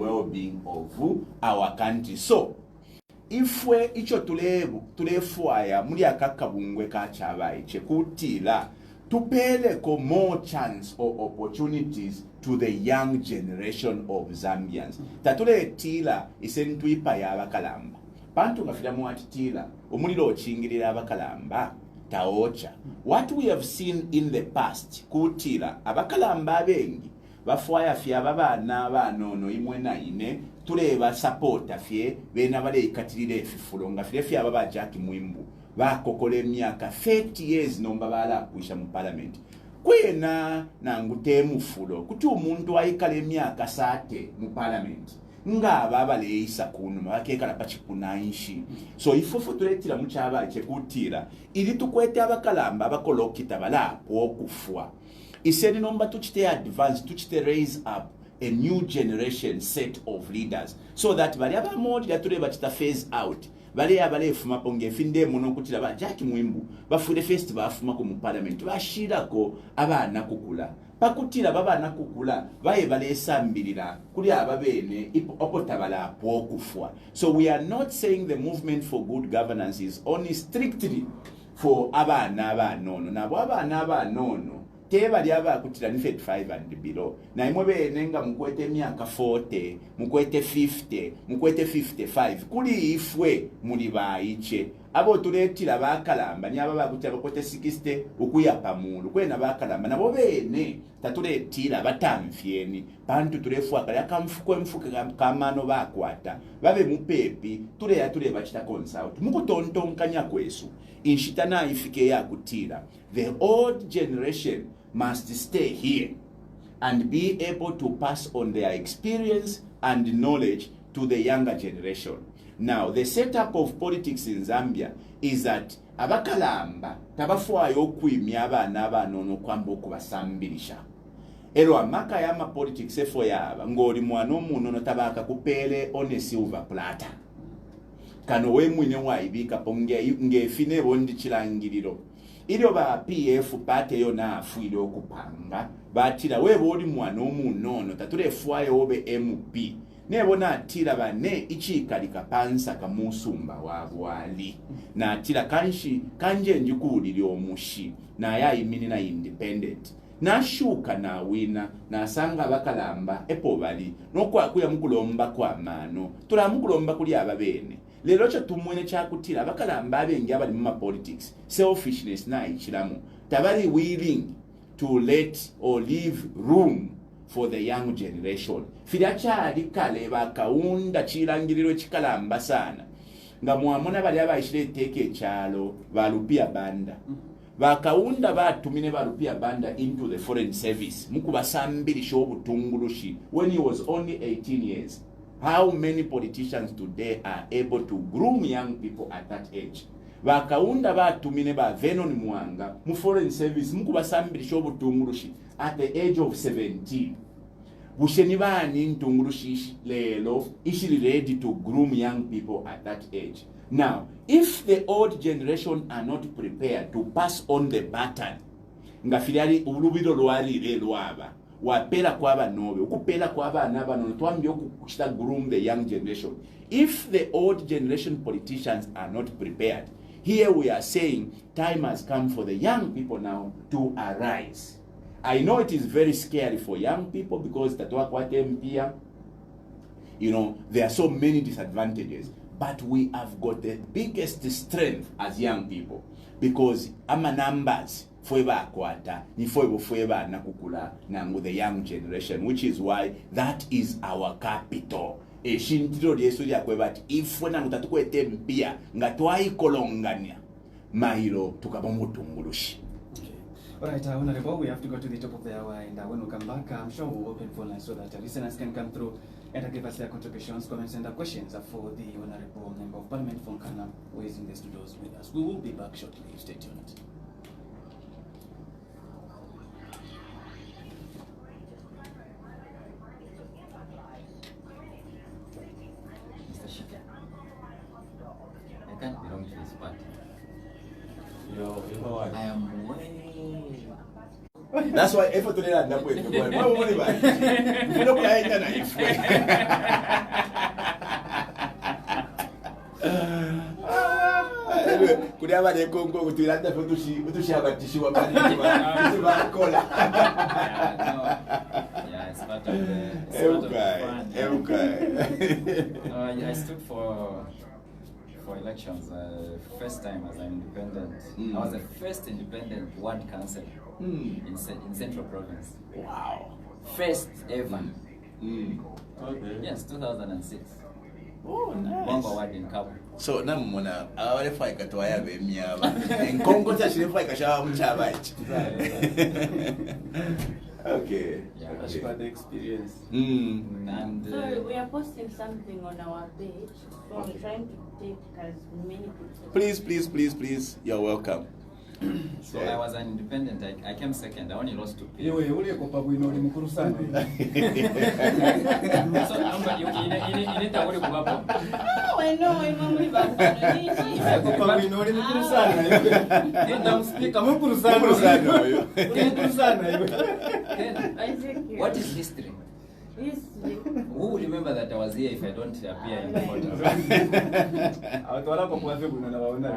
well-being of our country. So, if we icho tulefuaya muli akakabungwe kachabai chekutila tupeleko more chance or opportunities to the young generation of Zambians. Tatule tila isentwipa ya abakalamba. Bantu ngafilamu atitila omuliro ochingirira abakalamba taocha. What we have seen in the past kutila abakalamba bengi bafuaya fya babana banono imwe na ine tuleba supporta fye bena bale ikatirire efifulo nga fye ababa Jack Mwimbu bakokole emyaka 30 years nomba bala kuisha mu parliament kwena nangutemu fulo kuti umuntu ayikale emyaka sate mu parliament nga baba leisa kuno bakekala pachikunaishi. So ifufu tuletira mu cyaba cyekutira ili tukwete abakalamba abakolokita bala okufwa iseni nomba tuchite advance tuchite raise up a new generation set of leaders so that bali abamodi gatule bachita phase out bali abale fuma ponge finde muno kutira ba Jack Mwimbu bafure first bafuma ku mu parliament bashirako abana kukula pakutira babana kukula baye bale esambirira kuli ababene opotabala pokufwa. So we are not saying the movement for good governance is only strictly for abana abanono nabo abana abanono teba lyaba kutira ni 35 and below na imwe benenga mukwete myaka 40 mukwete 50 mukwete 55 kuli ifwe muli baiche abo tuletira bakalamba ni aba bakutira bakwete 60 ukuyapa mulu kwena bakalamba nabo bene tatuletira batamfyeni bantu tulefu akali akamfuko mfuke kamano bakwata babe mupepi tule bachita consult mukutontonkanya kwesu inshitana ifike ya kutira. The old generation must stay here and be able to pass on their experience and knowledge to the younger generation. Now, the setup of politics in Zambia is that abakalamba tabafuayo kwimya abana abanono kwamba okubasambirisha. Ero amaka yama politics efo yaba ngoli mwano munono tabaka kupele on silver platter. Kano we mwine waibika ponge ngefine bondi chilangiriro. Ilio ba PF pate yo na afuile okupanga batira we boli mwana omunono tatule fuaye obe MP nebo na atira bane ichikalika pansa kamusumba wa bwali na atira kanshi kanje njukuli omushi na ya imini na independent na shuka na wina na sanga bakalamba epo bali nokwa kuya mukulomba kwa mano tulamukulomba kuli ababene. Lero cho tumwene chakutira abakalamba abengi abali mu politics selfishness na ichiramu tabali willing to let or leave room for the young generation. Fidacha kale bakaunda chirangiriro chikalamba sana nga mwamona bali abaishire teke chalo balupia banda bakaunda batumine balupia banda into the foreign service mukubasambirisha obutungulushi when he was only 18 years. How many politicians today are able to groom young people at that age? Bakaunda batumine ba Venon Mwanga mu foreign service mukubasambirisha obutungulushi at the age of 17. Busheni bani ntungulushi lelo ishiri ready to groom young people at that age. Now, if the old generation are not prepared to pass on the baton, ngafiliali ulubiro lwali lwaba wapela kwa banobe ukupela kwa bana banono twambye okushita groom the young generation. If the old generation politicians are not prepared, here we are saying time has come for the young people now to arise. I know it is very scary for young people because you know, there are so many disadvantages, but we have got the biggest strength as young people because ama numbers forever akwata ni forever nakukula nangu the young generation, which is why that is our capital. Shintiro yesu ya kwebati ifwe nangu tatukwete mpia nga twaikolongania mailo tukabamutungulushi. Alright, Honorable, we have to go to the top of the hour, and when we come back, I'm sure we'll open phone lines so that listeners can come through and give us their contributions, comments, and questions for the Honorable Member of Parliament from Kana, who is in the studios with us. We will be back shortly. Stay tuned. Mr. Shika, I can't belong to this party. I am way. That's why effort to that way. agamba ne Kongo kuti landa utushabatishiwa mani bakola. Yeah, it's part of the fun. Okay. I stood for elections, first time as an independent. I was the first independent ward councillor in Central Province. Wow. First ever. Okay. Yes, 2006. Oh, nice. Bongo ward in Cabo. So namuna awale faika twaya bemyaba. Enkongo tashire faika shawa mchaba ichi. Okay. Yeah, That's quite the experience. And Sorry, we are posting something on our page. So we're trying to take as many pictures. Please. You're welcome. so I was an independent. I came second. I only lost 2 people. Yewe ule kopa bwino oli mukuru sana. So ineta uli kubapo. Oh, I know, I'm only back. Kopa bwino oli mukuru sana. Nenda mspeaker mukuru sana. Mukuru sana yewe. What is history? Who will remember that I was here if I don't appear in the photos? Awatwala kwa kwafe bwino na waona.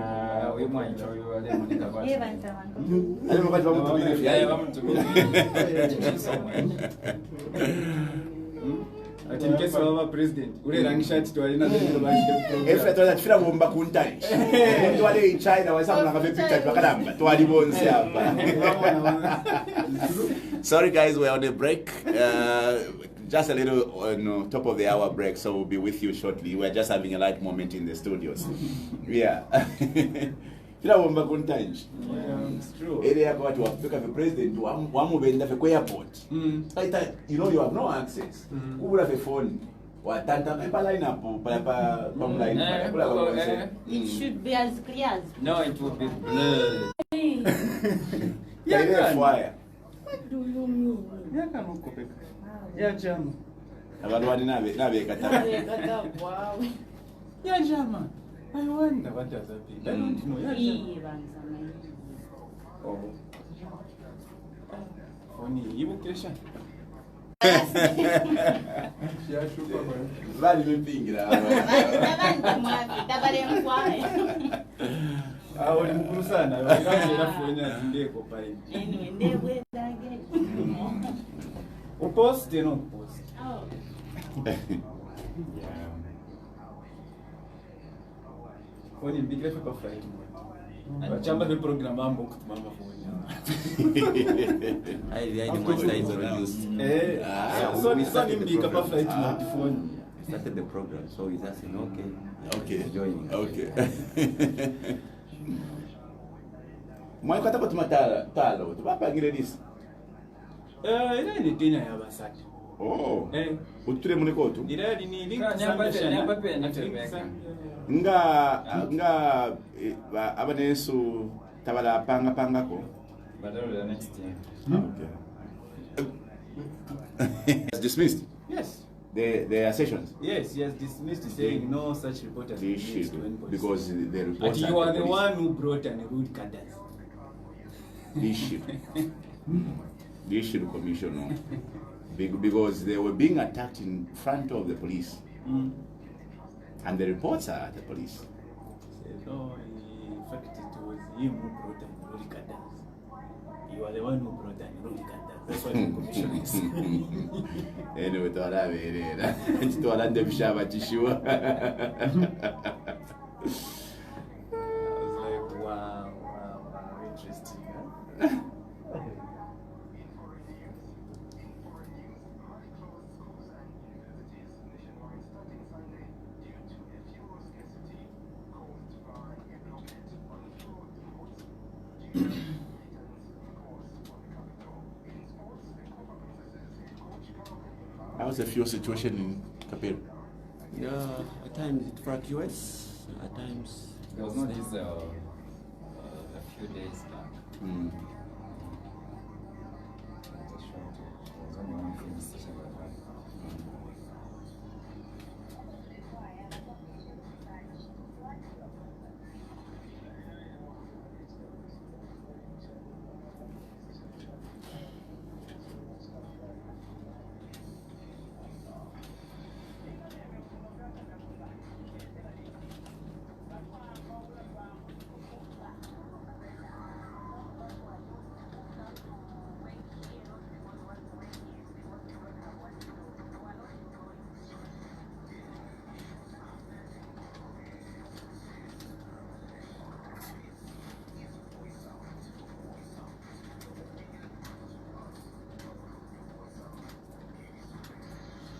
We might show you wale mnika kwa. Alimo kati bamutumire. Yeah, bamutumire. Thank you so much. Ati in case of our president, ule rangisha ati twalina ndio bashike Efra twala tfira bomba kuntali. Muntu wale in China wasa mnanga picture twakalamba twali bonse hapa. Sorry guys, we're on a break. Just a little top of the hour break, so we'll be with you shortly. We're just having a light moment in the studios. Yeah. Fila bomba kuntanji. It's true. Area kwa watu wafika the president wamubenda fe airport. You know you have no access. Kubula fe phone. Watanta pa line up pa line. It should be as clear as. No, it will be blurred. Yeah, fire. What do you mean? Yaka nokopeka. Ya jama. Abantu bali nabe kata. Wow. Ya jama. I wonder what does that mean. I don't know. Ya jama. Oh. Funny. Evocation. Vale bempingira. Oli mukuru sana. Wakati fanya ndeko pale. Anyway, they will again. Post no post. Oh. Oni mbigre kwa flight. Wachamba the program ambo kutumama phone. I want to introduce. So ni mbika pa flight na phone. Started the program, so he's asking, Okay. joining. Okay. Mwa kata kutumatala talo. Tupapangire this. Ila ni Kenya ya Basati. Oh. Utule munekotu. Ila ni link nga abanesu tabala panga ko. But the next year. Okay. It's dismissed. Yes. The sessions. Yes, he has dismissed saying no such report has been This made shit, to any police. because the But reports you are the police. one who brought and rude cadres. This shit. This shit commission, no. Because they were being attacked in front of the police. And the reports are at the police. No, in fact it was him who brought and rude cadres. You are the one who brought and rude cadres. That's what the commission is. Anyway, twala berera. Twala ndebishaba chishiwa. I was like, wow, interesting. Huh? How's the fuel situation in Kapero? Yeah, at times it fluctuates, at times. There was no diesel a few days back. It was shortage. There was only one filling station that had.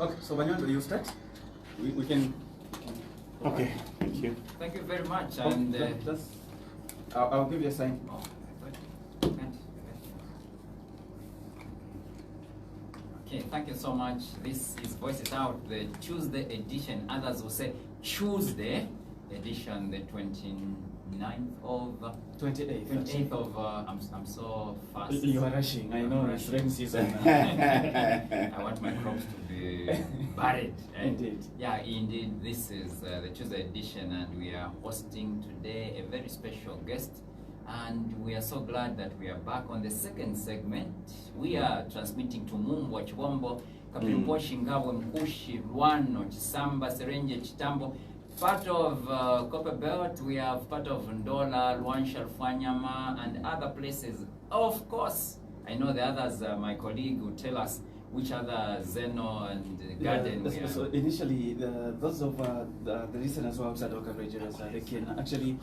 Okay, so Banyondo, you start. We can. Okay, thank you. Thank you very much. Oh, And I'll give you a sign. oh, good. Okay, thank you so much. This is Voice It Out, the Tuesday edition. Others will say Tuesday edition, the 29th of 28th. of I'm so fast. You are rushing. I know it's rain season. I want my crops to be buried. Indeed. Yeah, indeed. This is the Tuesday edition, and we are hosting today a very special guest. And we are so glad that we are back on the second segment. We are transmitting to Mumbwa, Chiwombo, Kaplimpo, Shingabwe, Mkushi, Rwano, Chisamba, Serenje, Chitambo. Part of Copper Belt, we have part of Ndola, Luansha, Fwanyama, and other places. Of course, I know the others, my colleague will tell us which other Zeno and Garden we are. So initially, those of the listeners who are outside local radios, they can actually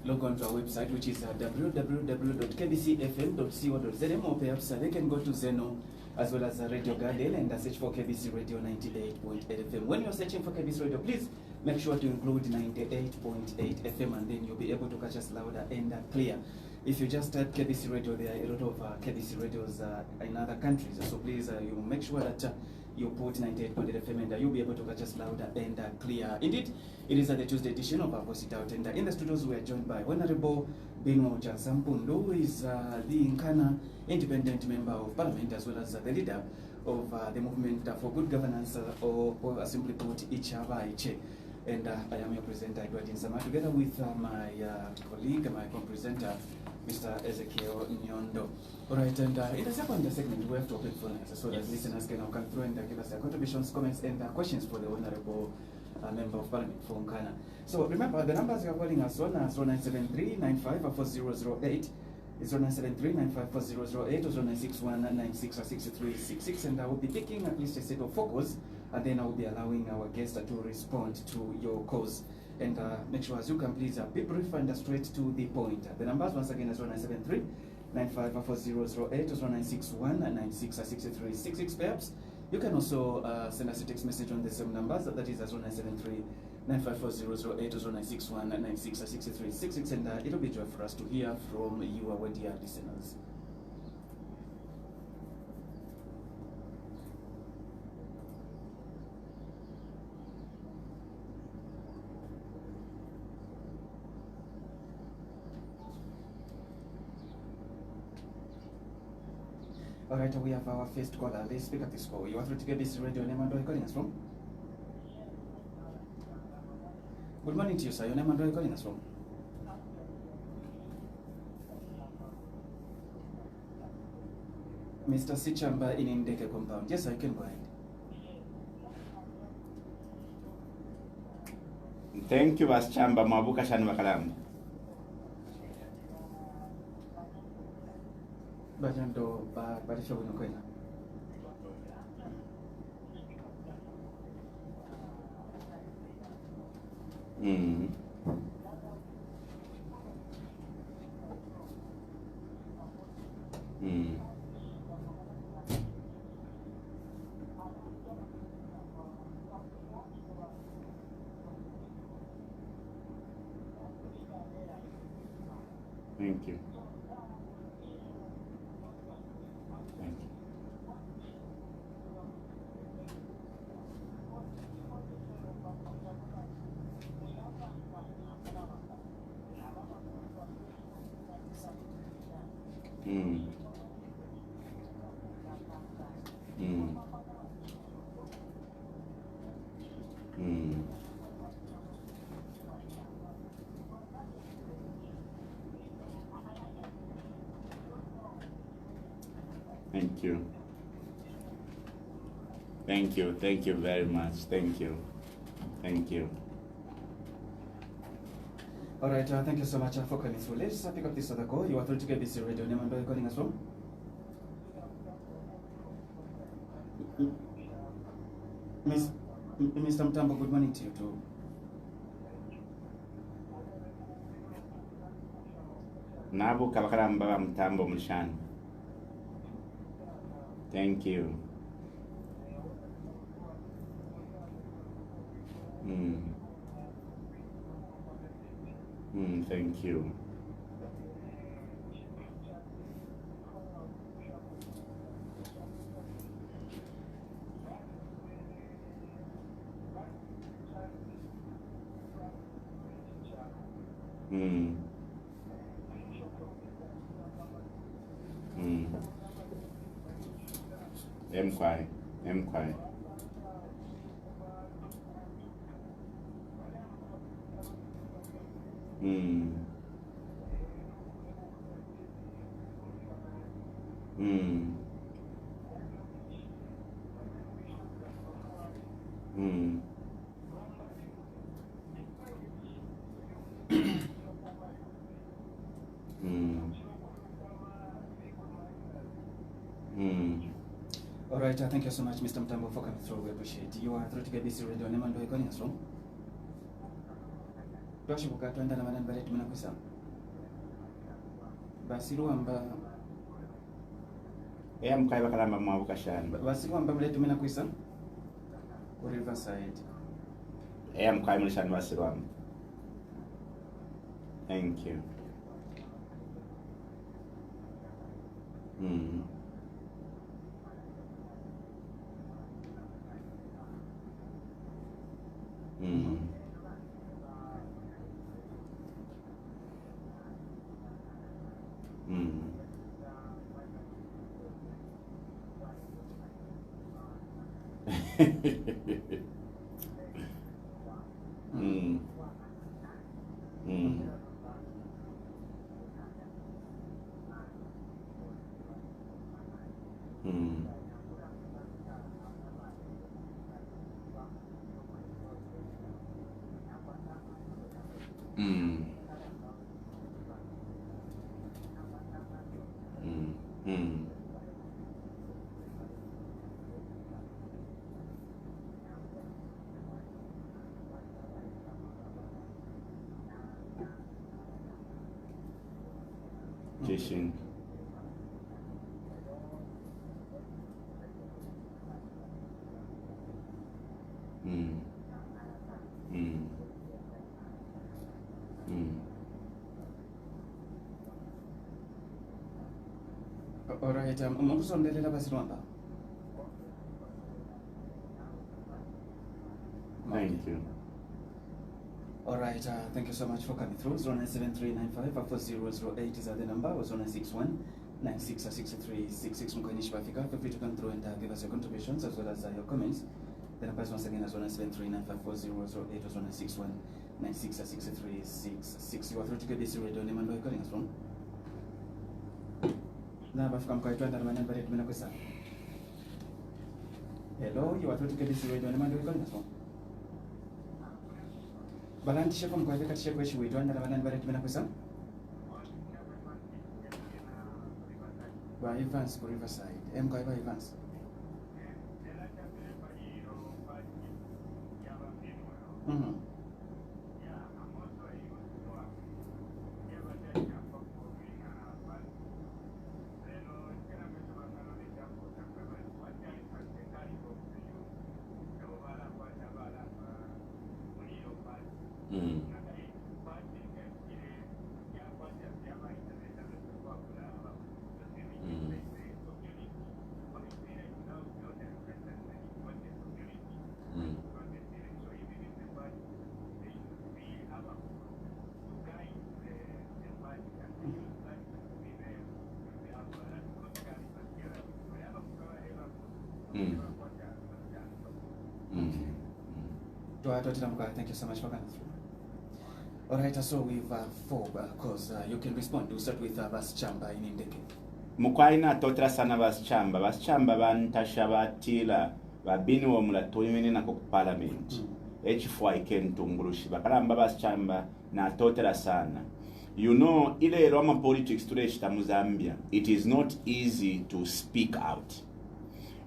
log on to our website, which is www.kbcfm.co.zm, or perhaps they can go to Zeno as well as Radio Garden and search for KBC Radio 98.8 FM. When you're searching for KBC Radio, please make sure to include 98.8 FM, and then you'll be able to catch us louder and clear. If you just type KBC Radio, there are a lot of KBC radios in other countries, so please you make sure that you put 98.8 FM and you'll be able to catch us louder and clear. Indeed, it is the Tuesday edition of our Voice It Out, and in the studios we are joined by Honorable Binwell Mpundu, who is the Nkana Independent Member of Parliament, as well as the leader of the Movement for Good Governance, or simply put, Ichabache. And I am your presenter, Edward Insama, together with my colleague, my co-presenter, Mr. Ezekiel Nyondo. All right, and in the second segment, we have to open phone lines so that listeners can now come through and give us their contributions, comments, and questions for the Honorable Member of Parliament for Nkana. So remember, the numbers you are calling us on are 0973-954008, 0973-954008, or 0961-966366, and I will be picking at least a set of focus, and then I will be allowing our guests to respond to your calls. And make sure as you can, please be brief and straight to the point. The numbers once again is 0973-954008, or 0961-966366. Perhaps you can also send us a text message on the same numbers, that is 0973-954008, or 0961-966366, and it'll be joy for us to hear from you, our dear listeners. All right, we have our first caller. Let's pick up this call. You are through to KBC Radio. Name and where are you calling us from? Good morning to you, sir. Your name and where are you calling us from? Mr. Sichamba in Indeke compound. Yes, I can go ahead. Thank you, Chamba Mabuka Shan Makalam. Banyondo, Badisha Winokwena. Thank you. Thank you. Thank you. Thank you very much. Thank you. Thank you. All right, thank you so much for coming through. Let's pick up this other call. You are through to KBC Radio. Name and where are you calling us from? Mr. Mtambo, good morning to you too. Nabu Kabakaramba Mtambo Mshan. Thank you. Thank you. Mkwai. All right, thank you so much, Mr. Mtambo, for coming through. We appreciate you. Are through to KBC Radio. Name and where calling us from? Twashibuka twenda na manani bale tumena kusa. Basiru amba Mkwai bakalamba mwabuka shani. basiru amba bale tumena kusa. Ku Riverside. Mkwai mulishani basiru amba. Thank you. Jason. All right, umusondelela basiru amba. Thank you. All right, thank you so much for coming through. 0973954008 is the number. Or 0961966366 Mkwanishi Africa. Feel free to come through and give us your contributions as well as your comments. The number is once again as 0973954008 or 0961966366. You are through to KBC Radio. Name and where you're calling us from? Na bafika mkaitwa ndani manani bale tumena kusa. Hello, you are through to KBC Radio. Name and where you're calling us from? Balanti sheko mkwaive kati sheko ishi wetu andala manani bale tumena kusa. Ba Evans ku Riverside. Mkwaiva Evans. Thank you so much for coming through. All right, so we've four calls. You can respond. We'll start with Basichamba in Indeke. Mukwaina totra sana Basichamba bantasha batila ba Binwell Mpundu na ku parliament. H4 ikentungulushi bakalamba Basichamba na totra sana. You know, ile Roma politics tuleshita mu Zambia. It is not easy to speak out.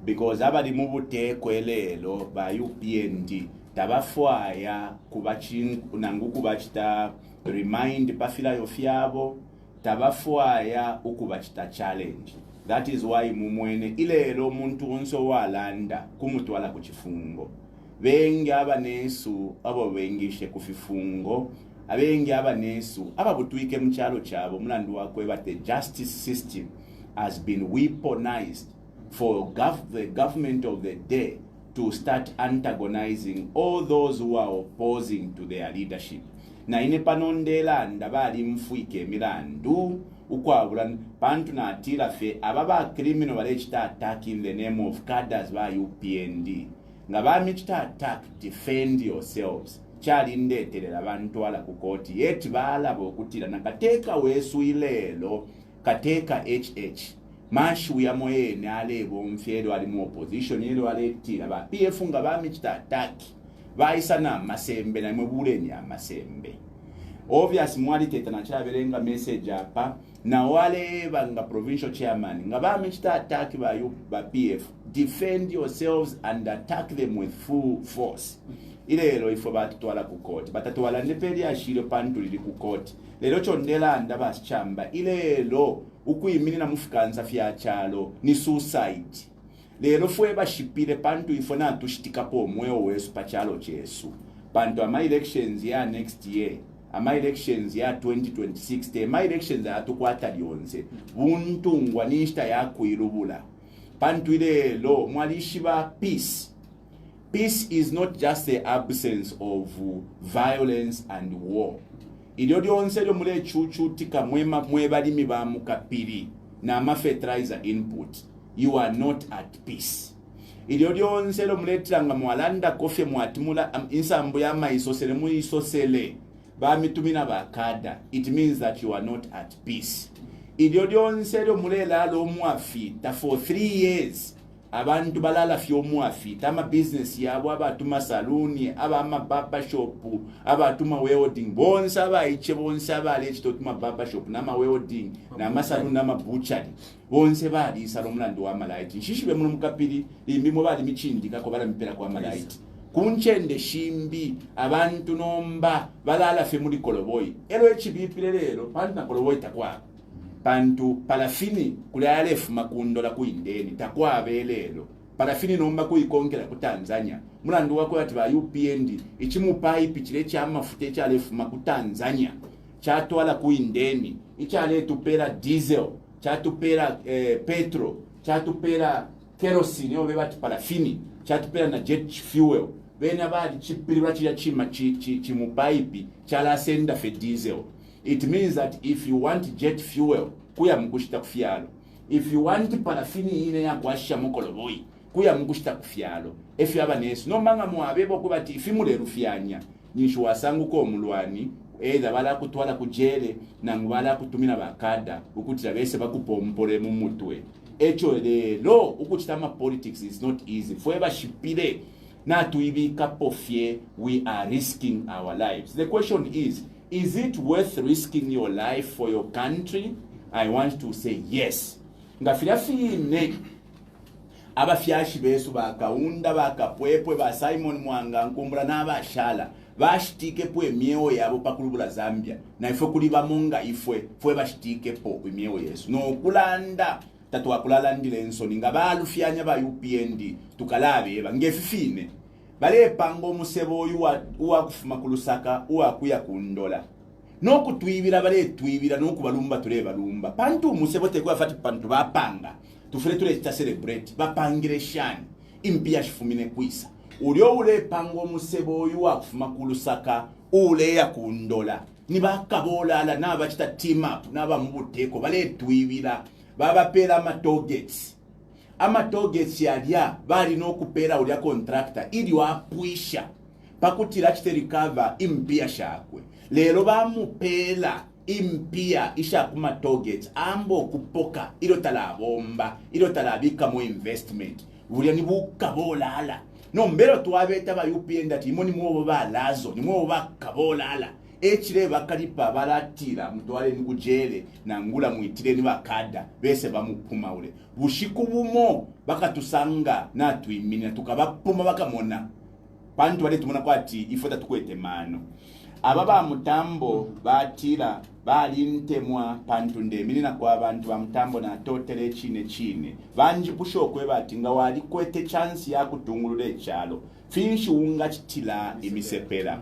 Because abali mubute kwelelo ba UPND tabafwaya nangu kubachita remind pafila yofyabo tabafwaya ukubachita challenge. That is why mumwene ilero muntu onso walanda kumutwala ku kifungo. bengi abanesu abo bengishe kufifungo abengi abanesu ababutwike mu kyalo kyabo mulandu wakweba the justice system has been weaponized for the government of the day to start antagonizing all those who are opposing to their leadership. Na ine panondela ndabali mfuike emilandu ukwabula pantu na atila fe ababa criminal balechita attack in the name of cadres ba UPND nga bamichita attack defend yourselves chali ndeterera abantu ala kukoti yeti balaba okutira nakateka wesu ilelo kateka HH mashu ya moyene alebo mfyedo ali mu opposition yelo aletira ba PF nga bamichita attack baisa na masembe na mwebuleni amasembe. Obvious mwali teta na chaberenga message hapa na wale banga provincial chairman nga bamichita attack ba PF defend yourselves and attack them with full force. Ilelo ifo batutwala ku court batatwala nepeli ashiro pantu lili ku court lelo chondela ndaba chamba ilelo ukuyimini na mufukanza fya chalo ni suicide lero fwe bashipire pantu ifo na tushitikapo mweyo wesu pachalo chesu pantu ama elections ya next year ama elections ya 2026 ama elections ya tukwata lyonze buntungwa nishita ya kuirubula pantu ilelo mwalishiba peace. Peace is not just the absence of violence and war. Ilyo lyonse mule chuchu tika mwebalimi ba mukapiri na fertilizer input. You are not at peace. Ilyo lyonse mule tiranga mwalanda kofe mwatimula insambu ya maisosele mu isosele ba mitumina ba kada. It means that you are not at peace. Ilyo lyonse mule lalo mwafita for 3 years. Abantu balala fyo mwafita ama business yabo abatuma saluni ama barber shop abatuma wedding bonse abayiche bonse abalechi totuma barber shop nama wedding nama saluni nama butchery bonse bali salo mulando wa malaiti shishibe mu mukapiri limbimo bali michindika ko bala mipera kwa malaiti kunchende shimbi abantu nomba balala fe muri koloboyi ero echibipire lero pantu na koloboyi takwa pantu parafini kulale fumakundola kuindeni takwa abelelo parafini nomba kuikongera ku Tanzania mulandu wako ati ba UPND ichimu pipe chile cha mafuta chale fuma ku Tanzania chatwala kuindeni ichale tupera diesel chatupera petro chatupera kerosene obe bati parafini chatupera na jet fuel bena bali chipirira chima chimu pipe chala senda fe diesel. It means that if you want jet fuel, kuya mkushita kufyalo. If you want parafini ine ya kwasha mokoloboyi, kuya mkushita kufyalo. If you have an S, no manga mwabebo kubati ifimule rufyanya. Nishu wasangu ko mulwani, either wala kutwala kujele, na wala kutumina bakada, ukutira bese bakupompole mumutwe. Echo lo, ukutama politics is not easy. Forever shipide, na tuibika pofye, we are risking our lives. The question is it worth risking your life for your country? I want to say yes. Ngafirafine abafyashi besu bakaunda bakapwepwe ba Simon Mwanga nkumbura n'abashala bashitike pwe myewo yabo pakulubula Zambia na ifo kuliba monga ifwe fwe bashitike po myewo Yesu no kulanda tatwa kulala ndile ensoni ngabalufyanya ba UPND tukalabe bangefifine bale pango musebo uwa kufuma kulusaka uwa kuya kundola no kutwibira bale twibira no kubalumba tuleba lumba pantu musebo tekwa fati pantu bapanga tufure tule ta celebrate bapangire shani impia shifumine kwisa ulio ule pango musebo uwa kufuma kulusaka ule ya kundola ni bakabola ala na bachita team up na bamubuteko bale twibira baba pera matogets ama targets yalia bali no kupera ulia contractor ili wapuisha pakutira chite recover impia shakwe lero bamupela impia isha kuma targets ambo kupoka ilo talabomba ilo talabika mu investment ulia ni bukabola ala no mbero tuwabeta ba UPN that imoni mwobo ba lazo ni mwobo ba kabola ala echire bakalipa balatira mutwale nikujele na ngula muitire ni bakada bese bamupuma ule bushiku bumo bakatusanga na twimina tukabapuma bakamona pantu bale tumona kwati ifota tukwete mano ababa mutambo batira bali ntemwa pantu ndemini na kwa abantu ba mutambo na totele chine banji pusho kwe batinga wali kwete chance ya kutungulule chalo finshi unga chitila imisepela.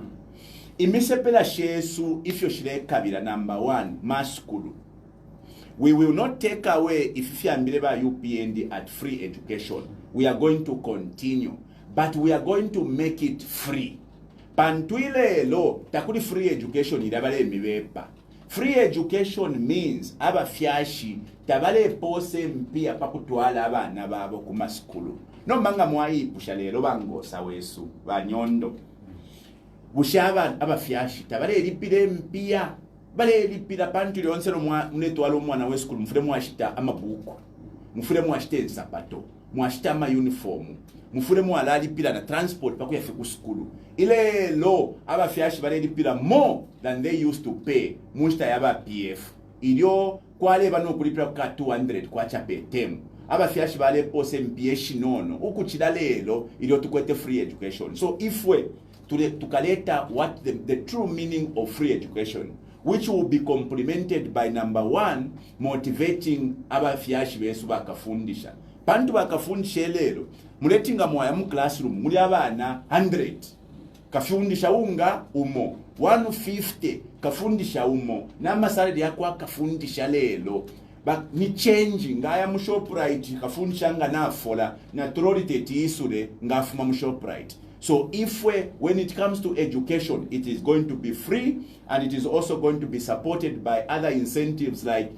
Imisepela shesu if you shilekabira number 1 maskulu. We will not take away if you are UPND at free education. We are going to continue, but we are going to make it free. Pantwile lo takuli free education idabale miwepa. Free education means aba fyashi tabale pose mpia pakutwala abana babo ku maskulu. No manga mwayipusha lero bangosa wesu banyondo. Bushaba aba fyashi tabale lipire mpia bale lipira pantwile onsero munetwala omwana weskulu mufure mwashita amabuku. Mufure mwashite nsapato. Mwashita ama uniform. Mufure mwalali pila na transport paku yafe ku skulu. Ile lo aba fyashi bale pila more than they used to pay mushita yaba PF. Ilio kwale bano kulipira kwa 200 kwa chape temu. Aba fyashi bale pose mpieshi nono. Ukuchida lelo ilio tukwete free education. So if we tukaleta what the true meaning of free education, which will be complemented by number 1 motivating aba fyashi besu bakafundisha. Pantu bakafundisha lelo muletinga mwaya mu classroom muli abana 100 kafundisha unga umo 150 kafundisha umo n'amasalari yakwa kafundisha lelo ni change ngaya mu Shoprite kafundisha nga nafola na authority isure ngafuma mu Shoprite. So if when it comes to education, it is going to be free, and it is also going to be supported by other incentives like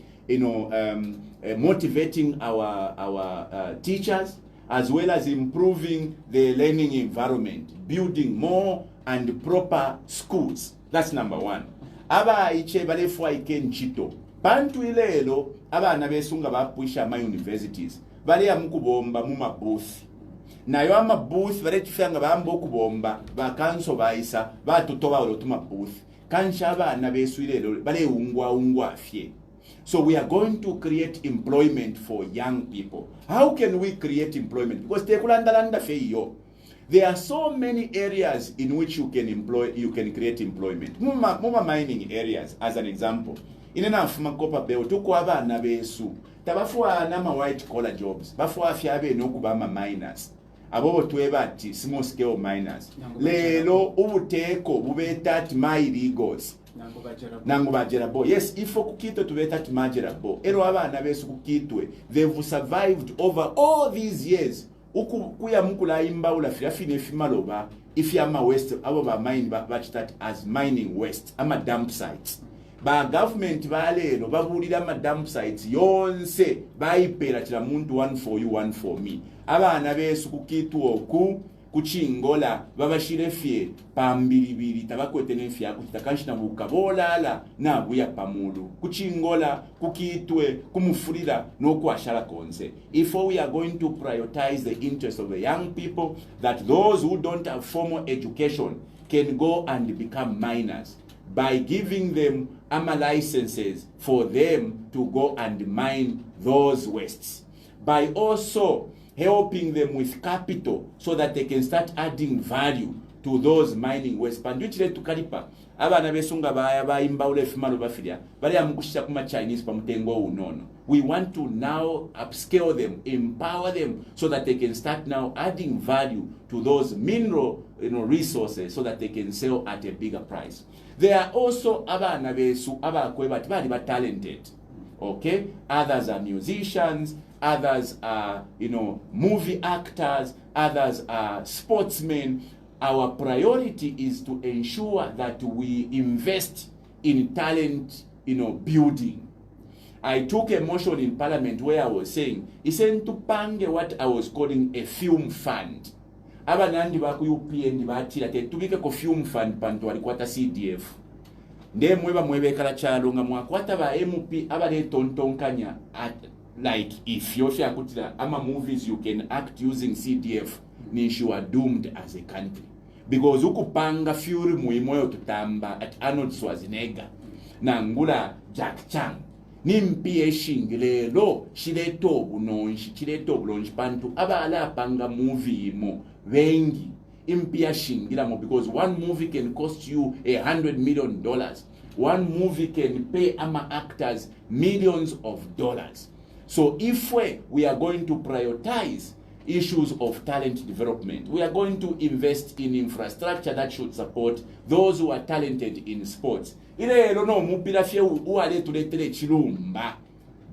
motivating our teachers, as well as improving the learning environment, building more and proper schools. That's number 1. Aba iche balefwa ikenchito. Pantu ilelo aba nabesunga bapwisha ma universities. Bale ya mukubomba muma booth. Nayo ama booth bale chifanga bambo kubomba bakanso baisa batutoba olotuma booth. Kansha aba nabesu ilelo bale ungwa afye. So we are going to create employment for young people. How can we create employment? Because there are so many areas in which you can create employment. Muma mining areas, as an example. Inena fuma kopa beo tuko abana besu. Tabafuwa nama white collar jobs. Bafuwa fiabe nokubama miners. Abobo tuebati small scale miners. Lelo ubuteko bubeta my legals. Nangu bajerabo. Yes, ifo kukito tubeta tumajerabo. Ero abana besu kukitwe. They've survived over all these years. Kuya mukula imba ula firafine fimaloba. If ama west, abo ba mine batch that as mining west. Ama dump sites. Ba government balero babulira ama dump sites yonse bayipera chira muntu one for you, one for me. Abana besu kukitwe oku kuchingola babashirefye pambilibili tabakwete nemfya kutakanshina bukabolala na buya pamulu kuchingola kukitwe kumufurira no kwashara konse. If we are going to prioritize the interests of the young people, that those who don't have formal education can go and become miners by giving them licenses for them to go and mine those wastes, by also helping them with capital so that they can start adding value to those mining waste. Panduchile tukalipa abana besunga ba imba ule fimalo bafilia bali amukushia kuma Chinese pamutengo unono. We want to now upscale them, empower them so that they can start now adding value to those mineral resources so that they can sell at a bigger price. There are also abana besu abakwebati bali ba talented. Okay? Others are musicians, others are, movie actors, others are sportsmen. Our priority is to ensure that we invest in talent, building. I took a motion in Parliament where I was saying, isn't to pange what I was calling a film fund. Aba nandi baku UPND batira te tubike ko film fund panto alikwata CDF. Nde mwebe kala chalo nga mwakwata ba MP abale tontonkanya at like if you're kutila ama movies you can act using CDF means you are doomed as a country. Because ukupanga Fury muimoyo tutamba at Arnold Schwarzenegger na ngula Jack Chan nimpie shingilelo shileto bulonji pantu abala panga movie mo wengi impia shingila mo, because one movie can cost you $100 million. One movie can pay ama actors millions of dollars. So if we are going to prioritize issues of talent development. We are going to invest in infrastructure that should support those who are talented in sports. Ilero no mupira fye uwale tuletere chilumba.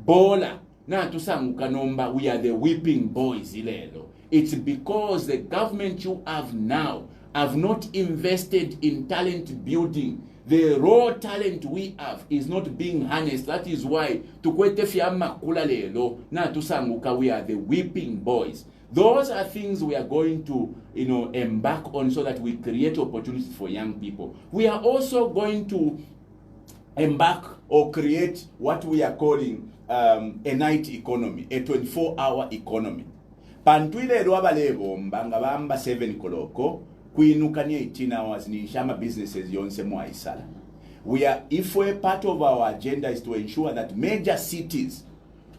Bola. Na tusanguka nomba, we are the whipping boys ilero. It's because the government you have now have not invested in talent building. The raw talent we have is not being harnessed. That is why tukwete fiamma kula lelo na tusanguka, we are the whipping boys. Those are things we are going to, embark on so that we create opportunities for young people. We are also going to embark or create what we are calling a night economy, a 24-hour economy. Pantwile rwabalebo mbanga bamba 7 koloko kuinuka ni 18 hours ni shama businesses yonse mwa isala. If we're part of our agenda is to ensure that major cities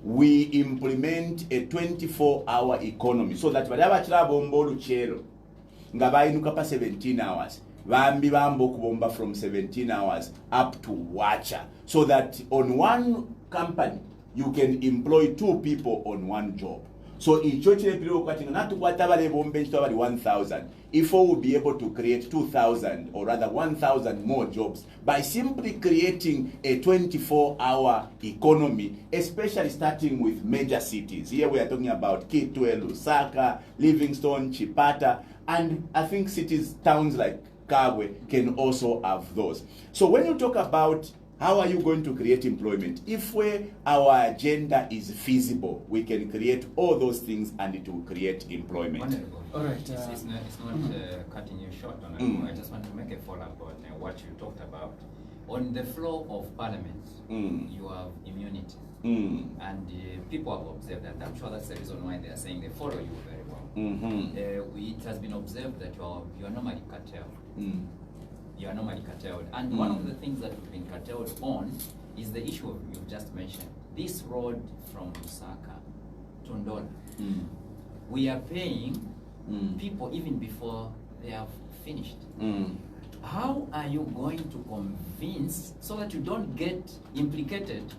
we implement a 24-hour economy so that badaba chilabo mbolu chero ngaba inuka pa 17 hours bambi bambo kubomba from 17 hours up to wacha, so that on one company you can employ 2 people on one job. So each not 1,000. If we will be able to create 2,000 or rather 1,000 more jobs by simply creating a 24-hour economy, especially starting with major cities. Here we are talking about Kitwe, Lusaka, Livingstone, Chipata, and I think cities, towns like Kabwe can also have those. So when you talk about how are you going to create employment? If our agenda is feasible, we can create all those things and it will create employment. Wonderful. All right. It's not cutting you short on it. I just want to make a follow-up on what you talked about. On the floor of parliament, you have immunity. And people have observed that. I'm sure that's the reason why they are saying they follow you very well. It has been observed that you are normally curtailed. You are normally curtailed. And one of the things that we've been curtailed on is the issue you just mentioned. This road from Lusaka to Ndola. We are paying people even before they have finished. How are you going to convince so that you don't get implicated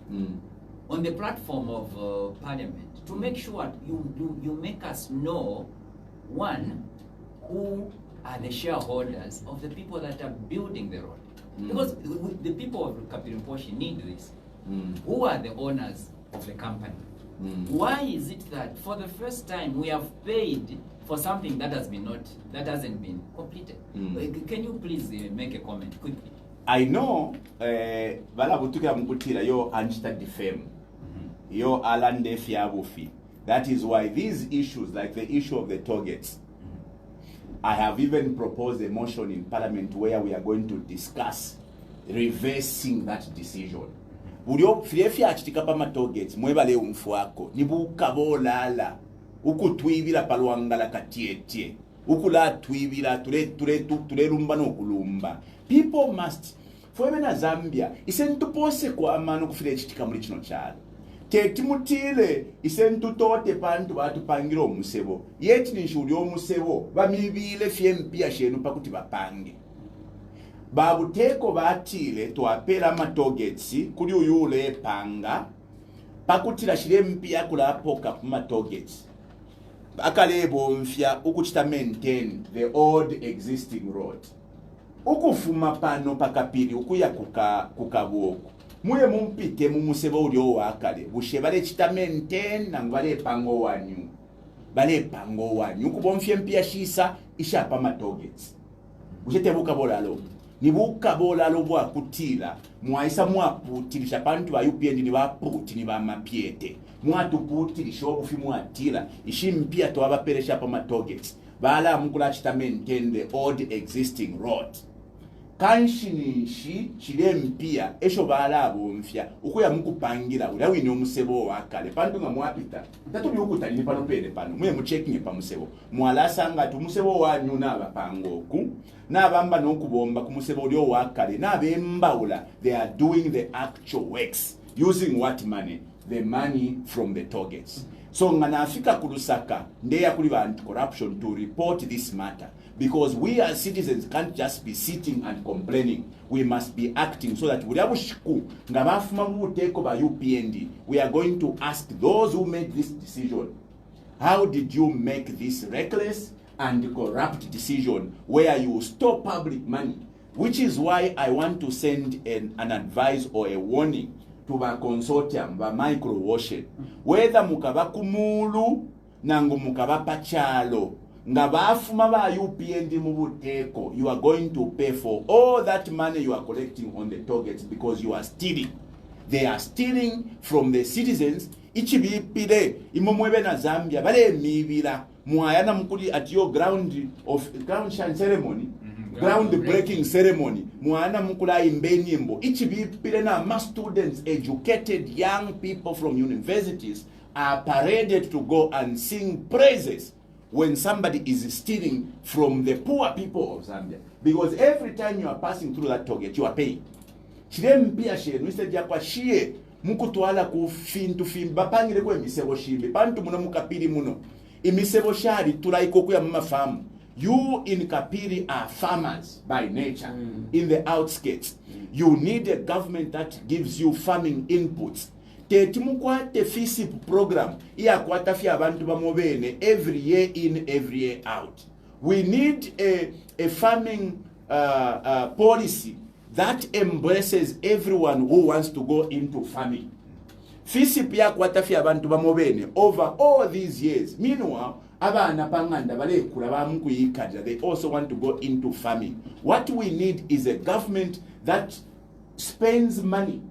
on the platform of parliament to make sure you make us know, one, who are the shareholders of the people that are building the road? Because the people of Kapirimposhi need this. Who are the owners of the company? Why is it that for the first time we have paid for something that hasn't been completed? Can you please make a comment quickly? I know bala butuka mkutira yo anjita defame yo alande fiabufi. That is why these issues, like the issue of the targets, I have even proposed a motion in parliament where we are going to discuss reversing that decision. Bulyo fiefia achitikapa matogets mwebale umfuako nibuka bolala ukutwibira palwangala katietie ukula twibira ture lumba no kulumba. People must fwebe na Zambia isentupose kwa amano kufile chitika muri kino cyaro tetimutile isentutote pantu batupangira omusebo yeti ninshuri omusebo bamibile fiempia shenu pakuti bapange babuteko batile twapera amatogets kuri uyule panga pakutira shire mpia kula apoka ku matogets akalebo mfya ukuchita maintain the old existing road ukufuma pano pakapiri ukuya kukabuoko muye mumpite mumusebo ulio wakale bushe bale chita maintain na ngwale pango wanyu kubomfye mpia shisa ishapa matogets bushete bukabolalo nibuka bolalo bwa kutila mwaisa mwaputilisha pantu ba UPN ni baputi ni ba mapiete mwatuputilisha obufi mwatila ishimpia to abaperesha pa matogets bala mukula chita maintain the old existing road kanshinishi chile mpia esho bala abomfya ukuya mukupangira ula wini omusebo wakale pantu nga mwapita tatu byukutali pano pene pano mwe muchecking pa musebo mwalasa nga tumusebo wanyu nabapangoku nabamba nokubomba ku musebo ulio wakale nabembaula they are doing the actual works using what money? The money from the targets. So nganafika kulusaka ndeya kuli bantu corruption to report this matter, because we as citizens can't just be sitting and complaining. We must be acting so that bulabushiku ngabafuma muteko ba UPND we are going to ask those who made this decision how did you make this reckless and corrupt decision where you store public money? Which is why I want to send an advice or a warning to the consortium, the micro washing. Whether mukaba kumulu nangu mukaba pachalo, nga bafuma ba UPND mubuteko, you are going to pay for all that money you are collecting on the targets because you are stealing. They are stealing from the citizens. Ichibipide imomwebe na Zambia bale mibira muayana mukuli at your ground ceremony. Ground-breaking ceremony. Muana mukula imbenyimbo. Ichibipide na mass students, educated young people from universities are paraded to go and sing praises when somebody is stealing from the poor people of Zambia. Because every time you are passing through that target, you are paying. Chirempia she, Mr. Jakwa shie, mukutwala ku fintu fimba, pangile kwe misebo shimbe, pantu muna mukapiri muno. Imisebo shari, tulaiko kuya mama famu. You in Kapiri are farmers by nature, in the outskirts. You need a government that gives you farming inputs. Tetimukwa FISIP program, iya kwatafia abantu bamobene, every year in, every year out. We need a farming policy that embraces everyone who wants to go into farming. FISIP ya kwatafia abantu bamobene over all these years. Meanwhile, they also want to go into farming. What we need is a government that spends money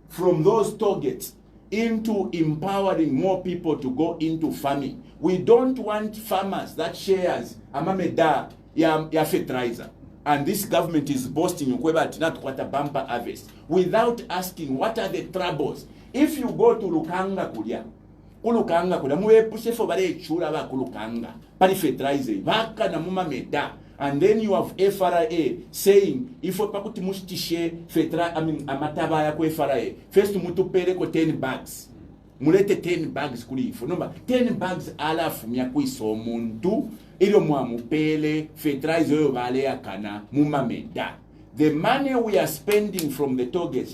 from those targets into empowering more people to go into farming. We don't want farmers that shares amameda ya fertilizer. And this government is boasting not what a bumper harvest without asking what are the troubles. If you go to Lukanga Kulia, kulukanga kuna muepushe fo bare chura ba kulukanga pari fertilizer baka na muma meda, and then you have FRA saying if pakuti mustishe amataba ya ko FRA first mutu pere ko 10 bags mulete 10 bags kuli ifo nomba 10 bags ala fumya kwiso omuntu ilio mwamupele fertilizer yo bale akana muma meda. The money we are spending from the targets,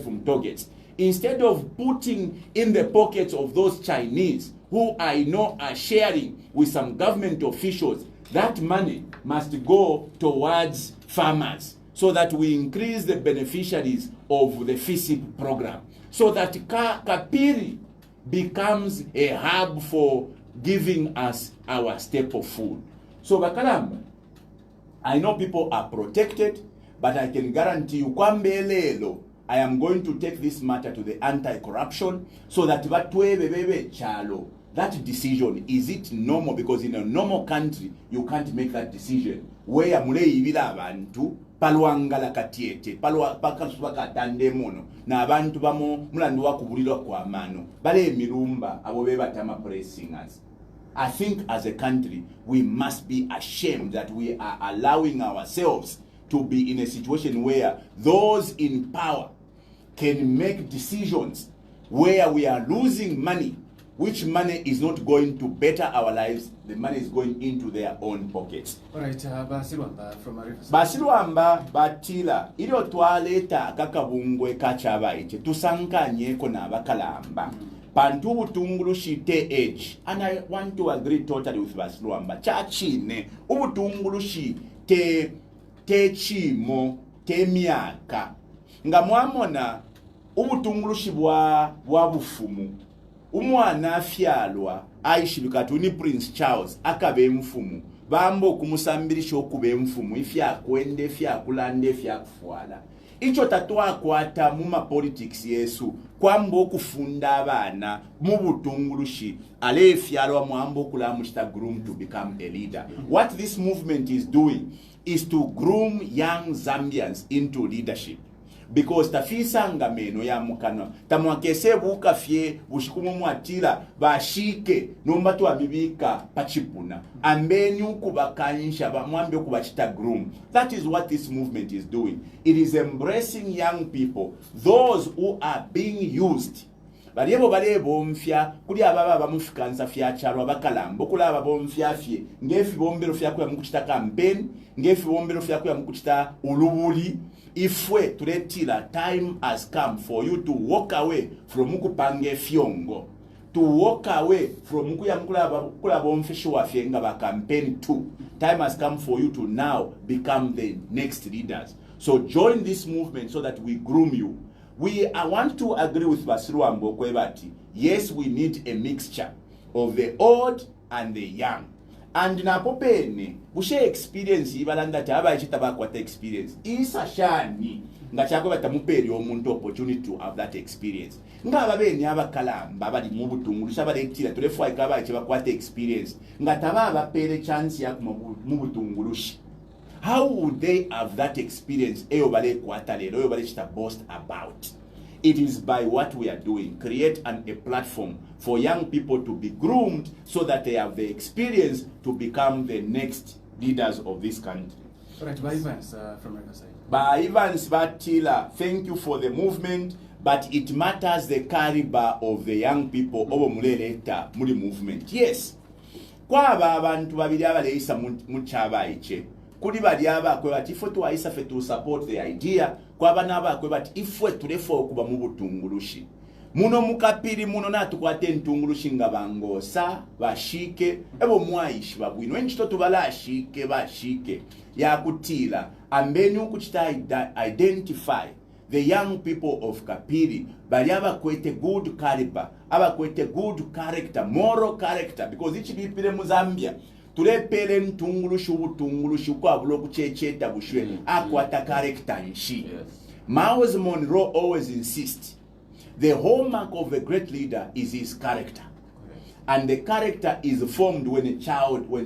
from targets, instead of putting in the pockets of those Chinese who I know are sharing with some government officials, that money must go towards farmers so that we increase the beneficiaries of the FISIP program, so that Kapiri becomes a hub for giving us our staple food. So Bakalamba, I know people are protected, but I can guarantee you, kwambelelo, I am going to take this matter to the anti-corruption so that that decision, is it normal? Because in a normal country, you can't make that decision. Where mule ibila abantu, paluangala katiete, paluakasuaka tandemono, na abantu bamo mulanduwa kubulilo kwa mano, bale mirumba, abobeba tama pressing us. I think as a country, we must be ashamed that we are allowing ourselves to be in a situation where those in power can make decisions where we are losing money, which money is not going to better our lives, the money is going into their own pockets. Alright, Basilwamba from Arifas. Basilwamba batila ilio twaleta kakabungwe kachabaite tusankanye kona bakalamba. Pantu ubutungulushi TH, and I want to agree totally with Basilwamba. Chachine ubutungulushi te chimo te miaka nga mwamona ubutungulushi bwa bufumu umwana afyalwa aishibikatu ni Prince Charles akabe mfumu bambo kumusambirisha okube mfumu ifya kwende fya kulande fya kufuala icho tatwa kwata muma politics yesu kwambo kufunda abana mu butungulushi ale fyalwa mwambo kula mushita groom to become a leader. What this movement is doing is to groom young Zambians into leadership. Because tafisa ngameno ya mukano tamwakese buka fye bushikumu mwatira bashike nombatu abibika pachipuna ambenyu kubakanyisha bamwambe kubachita groom. That is what this movement is doing. It is embracing young people, those who are being used. Baliebo balebo mfya kuli ababa bamufikanza fya charwa bakalambo kula ababo mfya fye ngefi bombero fya kwa mukita campaign ngefi bombero fya kwa mukita ulubuli. Ifwe tuletila time has come for you to walk away from mukupange fyongo to walk away from kulaba omfisho wafye nga ba campaign to. Time has come for you to now become the next leaders. So join this movement so that we groom you. I want to agree with Basiru Ambokwebati. Yes, we need a mixture of the old and the young. And na popene, bushe experience ibalanga taba ichitaba kwata experience. Isa shani nga chako batamuperi omuntu opportunity to have that experience. Nga ababeni abakalamba bali mu butungulu shabaletira tulefwa ikaba ichiba kwata experience. Nga taba abapere chance ya mu butungulushi. How would they have that experience? Eyo bale kwata lero, eyo bale chita boast about. It is by what we are doing. Create a platform for young people to be groomed so that they have the experience to become the next leaders of this country. All right, by Evans from Riverside. By Evans Batila, thank you for the movement, but it matters the caliber of the young people over muleleta muli movement. Yes. Kwa abantu babiri abaleisa muchaba iche. Kuli bali abakwe bati ifwe tuwaisa fe to support the idea kwa bana abakwe bati ifwe tulefo okuba mu butungulushi muno mukapiri muno natukwate ntungulushi nga bangosa bashike ebo mwayishi babwino enchito tubala bashike yakutila ambeni ukuchita identify the young people of Kapiri bali abakwete good caliber abakwete good character, moral character, because ichi bipire mu Zambia tulepele ntungulushi ubutungulushi kwa buloku checheta bushwe akwata character nshi. Miles Monroe always insists the hallmark of a great leader is his character. And the character is formed when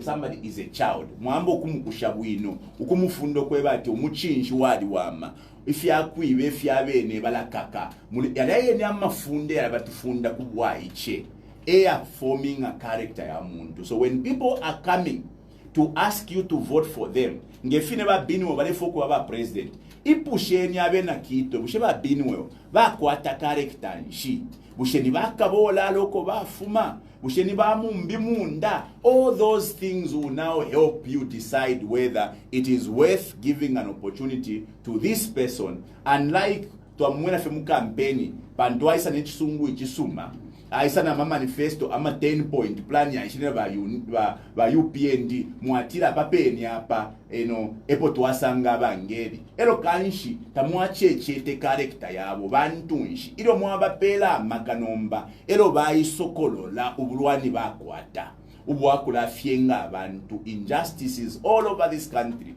somebody is a child. Mwambo kumukushabwino, ukumufundo kwebati umuchinshi wadi wama. Ifya kuiwe, ifya bene, balakaka. Yalaye ni amafunde ya batufunda kubwa iche. They are forming a character ya muntu. So when people are coming to ask you to vote for them, ngefine ba Binwell bale foko ba president. Ipusheni abe na kito, bushe ba Binwell ba kwata character nshi. Busheni ba kabola loko ba fuma, busheni ba mumbi munda. All those things will now help you decide whether it is worth giving an opportunity to this person. Unlike to amwena femu campaign, pandwa isa nechisungu ichisuma. Aisa na manifesto ama 10-point plan ya ishine ba UPND muatira papeni hapa epo tuwasanga bangeri ero kanshi tamuache chete character yabo bantunshi ilo mwabapela makanomba ero bayisokolola ubulwani bakwata ubwakula fyenga abantu. Injustices all over this country.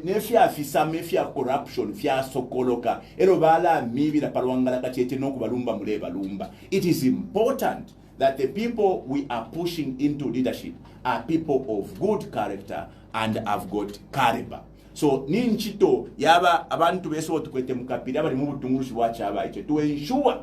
Nefia fisame fia corruption fia sokoloka elo bala mibi na parwangala kachete noku balumba muleba lumba. It is important that the people we are pushing into leadership are people of good character and have got caliber. So ninchito yaba abantu beso tukwete mukapiri abali mu butungulushi bwachaba iche to ensure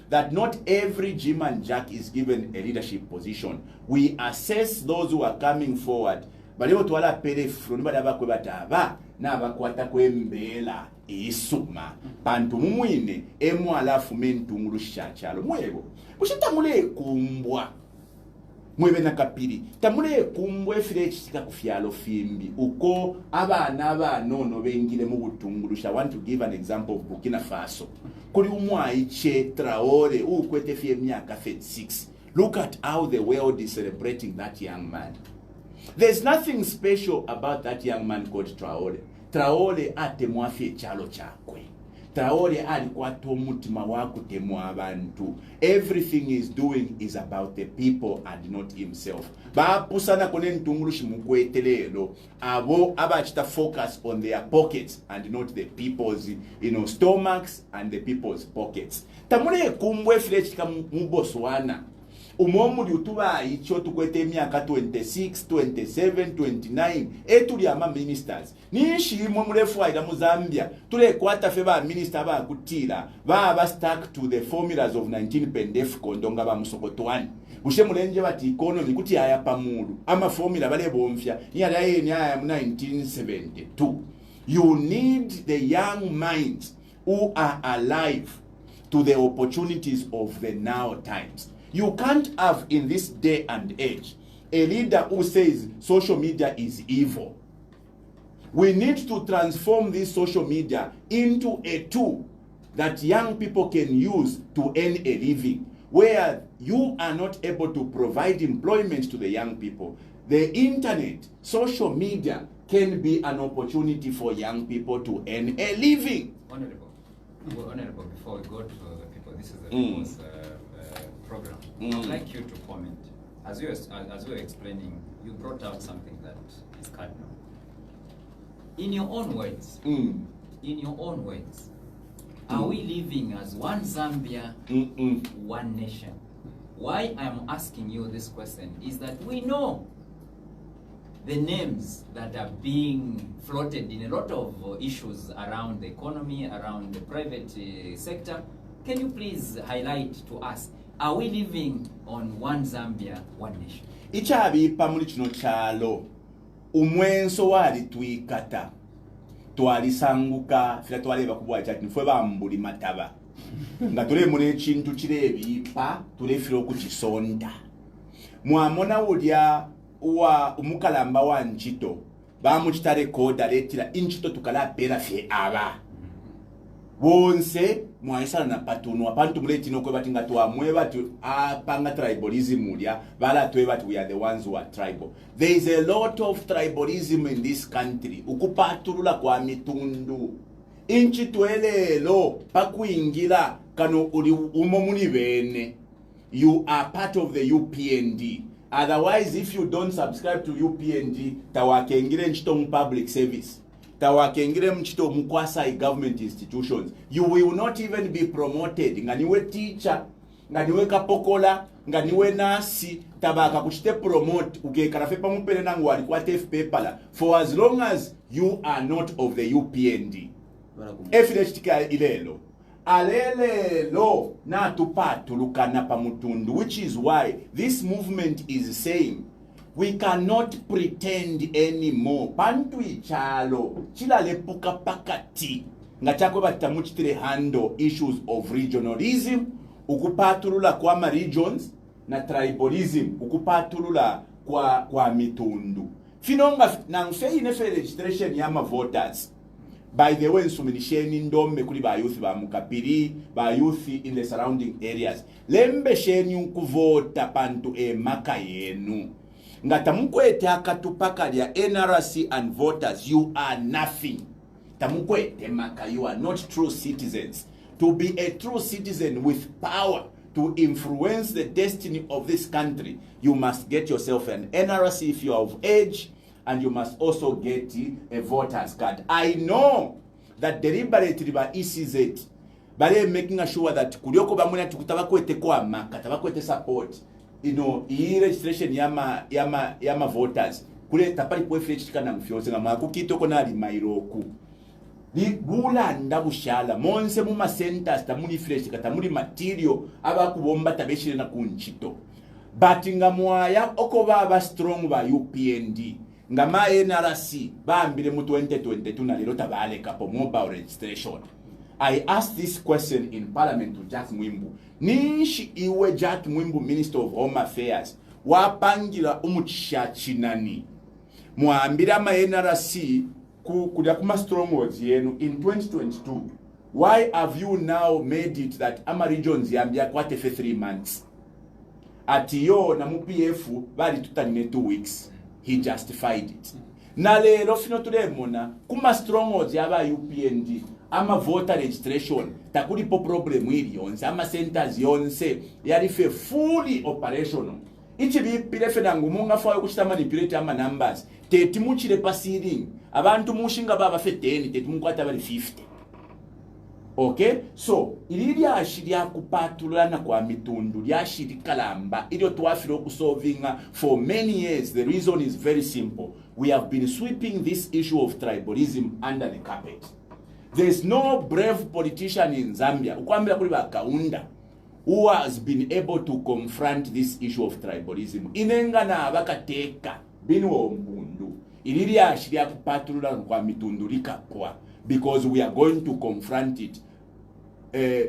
that not every Jim and Jack is given a leadership position. We assess those who are coming forward. Baleo tuwala pere froni bada bakwe bataba na bakwata kwembela isuma pantu mumwine emu alafu mentungulu shachalo mwebo bushita mule kumbwa mwebe na Kapiri tamule kumbwa efire ekisika kufyalo fimbi uko abana nono bengile mu butungulu. I want to give an example of Burkina Faso. Kuli umwaiche Traore ukwete fie myaka 36. Look at how the world is celebrating that young man. There's nothing special about that young man called Traore. Traore atemwafie chalo chakwe. Traore alikuwa tomutima waku temwa abantu. Everything he's doing is about the people and not himself. Ba pusana kone ntungulushi mukwetelelo. Abo abachita focus on their pockets and not the people's stomachs and the people's pockets. Tamule kumbwe filechika muboswana. Umomuli utuba icho tukwete miaka 26, 27, 29 etuli ama ministers nishi murefu aida mu Zambia tule kwata feba minister ba kutira ba stuck to the formulas of 19 pendef kondonga ba musokotwani bushe mulenje bati economy kuti aya pamulu ama formula bale bomfya yala yeni aya mu 1972. You need the young minds who are alive to the opportunities of the now times. You can't have in this day and age a leader who says social media is evil. We need to transform this social media into a tool that young people can use to earn a living. where you are not able to provide employment to the young people, the internet, social media can be an opportunity for young people to earn a living. Honorable, before we go to the people, this is the people's program. I'd like you to comment. As you were explaining, you brought out something that is cardinal. In your own words, are we living as one Zambia, one nation? Why I'm asking you this question is that we know the names that are being floated in a lot of issues around the economy, around the private sector. Can you please highlight to us, are we living on one Zambia, one nation? Ichabipa muri kino kyalo umwenso wali twikata twalisanguka fira twaleba kubwa chati nfwe bambuli mataba nga tule muri ekintu kirebipa tulefira okukisonda mwamona ulya wa umukalamba wa nchito bamukita rekoda letira inchito tukala pera fye aba bonse mwaisana na patuno abantu muleti nokwe batinga twamweba tu apanga tribalism ulya bala tweba tu we are the ones who are tribal. There is a lot of tribalism in this country. Ukupatulula kwa mitundu inchi twelelo pakuingira kano uli umomuni bene. You are part of the UPND. Otherwise, if you don't subscribe to UPND, tawakengire nchito public service, tawakengire nchito mkwasa government institutions, you will not even be promoted. Nganiwe teacher, nganiwe kapokola, nganiwe nasi, tabaka kuchite promote, ukekarafe pamupele nangu walikuwa TFP. For as long as you are not of the UPND. Efilechitika ilelo. Alelelo na tupatulukana pamutundu, which is why this movement is saying we cannot pretend anymore. Pantu ichalo chila lepuka pakati ngachako batamuchitire handle issues of regionalism, ukupatulula kwa ma regions, na tribalism, ukupatulula kwa mitundu. Finonga na mfei nefe registration yama voters. By the way, nsuminisheni ndombe kuli ba youth ba mukapiri, ba youth in the surrounding areas. Lembe sheni unkuvota pantu maka yenu. Ngata mkwete akatupaka ya NRC and voters, you are nothing. Tamukwete maka, you are not true citizens. To be a true citizen with power to influence the destiny of this country, you must get yourself an NRC if you are of age, and you must also get a voter's card. I know that deliberately by ECZ, but they're making sure that kulioko bamuna tukutabakwete kwa maka, tabakwete support, you know, registration yama voters. Kule tapari kwe flechitika na mfyose nga makukito konali mairoku. Ni bula ndabushala monse mu ma centers tamuli flechitika tamuli material abakubomba tabeshire na kunchito. But ngamwaya oko baba strong ba UPND. Ngama NRC bambile mu 2022 na lero tabale kapo mobile registration. I asked this question in Parliament to Jack Mwimbu. Nishi iwe Jack Mwimbu, Minister of Home Affairs, wapangira umuchishinani. Mwambira ma NRC kudia kuma strongholds yenu in 2022. Why have you now made it that ama regions yambia kwate for 3 months? Atiyo na MPF bali tutanine 2 weeks. He justified it. Na lero fino tulemona kuma strongholds yaba UPND ama voter registration takuli po problem ili yonse ama centers yonse yarife fully operational. Ichi bipirefe na ngumunga fawo kuchita manipulate ama numbers teti muchire pasiring abantu mushinga baba fe 10 teti munkwata bali 50. Okay, so ili ashiria kupatulana kwa mitundu lyashiri kalamba ilio tuwafiro kusolvinga for many years. The reason is very simple. We have been sweeping this issue of tribalism under the carpet. There's no brave politician in Zambia ukwambia kuli bakaunda who has been able to confront this issue of tribalism. Inenga na abakateka Binwell Mpundu ili ashiria kupatulana kwa mitundu likapwa, because we are going to confront it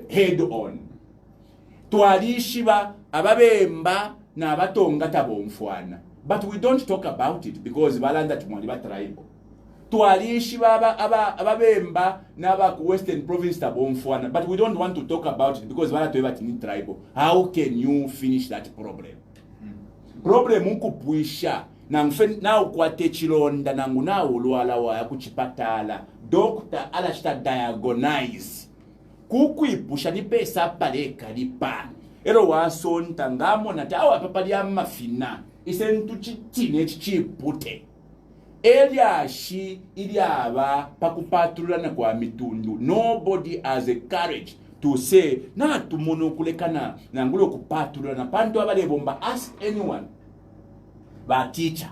head on. Twalishiba ababemba na abatonga tabomfwana, but we don't talk about it because balanda tumwali ba tribal. twaliishi ababemba n'abaku western province tabonfwana, but we don't want to talk about it because baratwe batini tribal. How can you finish that problem? Problem nkupwisha na ukwate chilonda nangu na ulwala wa kuchipatala doctor alashita diagnose kukwipusha ni pesa paleka lipa ero wasonta ngamo na tawa papa lya mafina isentu chitine chichipute Eliashi iliaba pakupatulana kwa mitundu. Nobody has a courage to say na tumuno kulekana na ngulo kupatulana pantu abale bomba. Ask anyone. Ba teacher,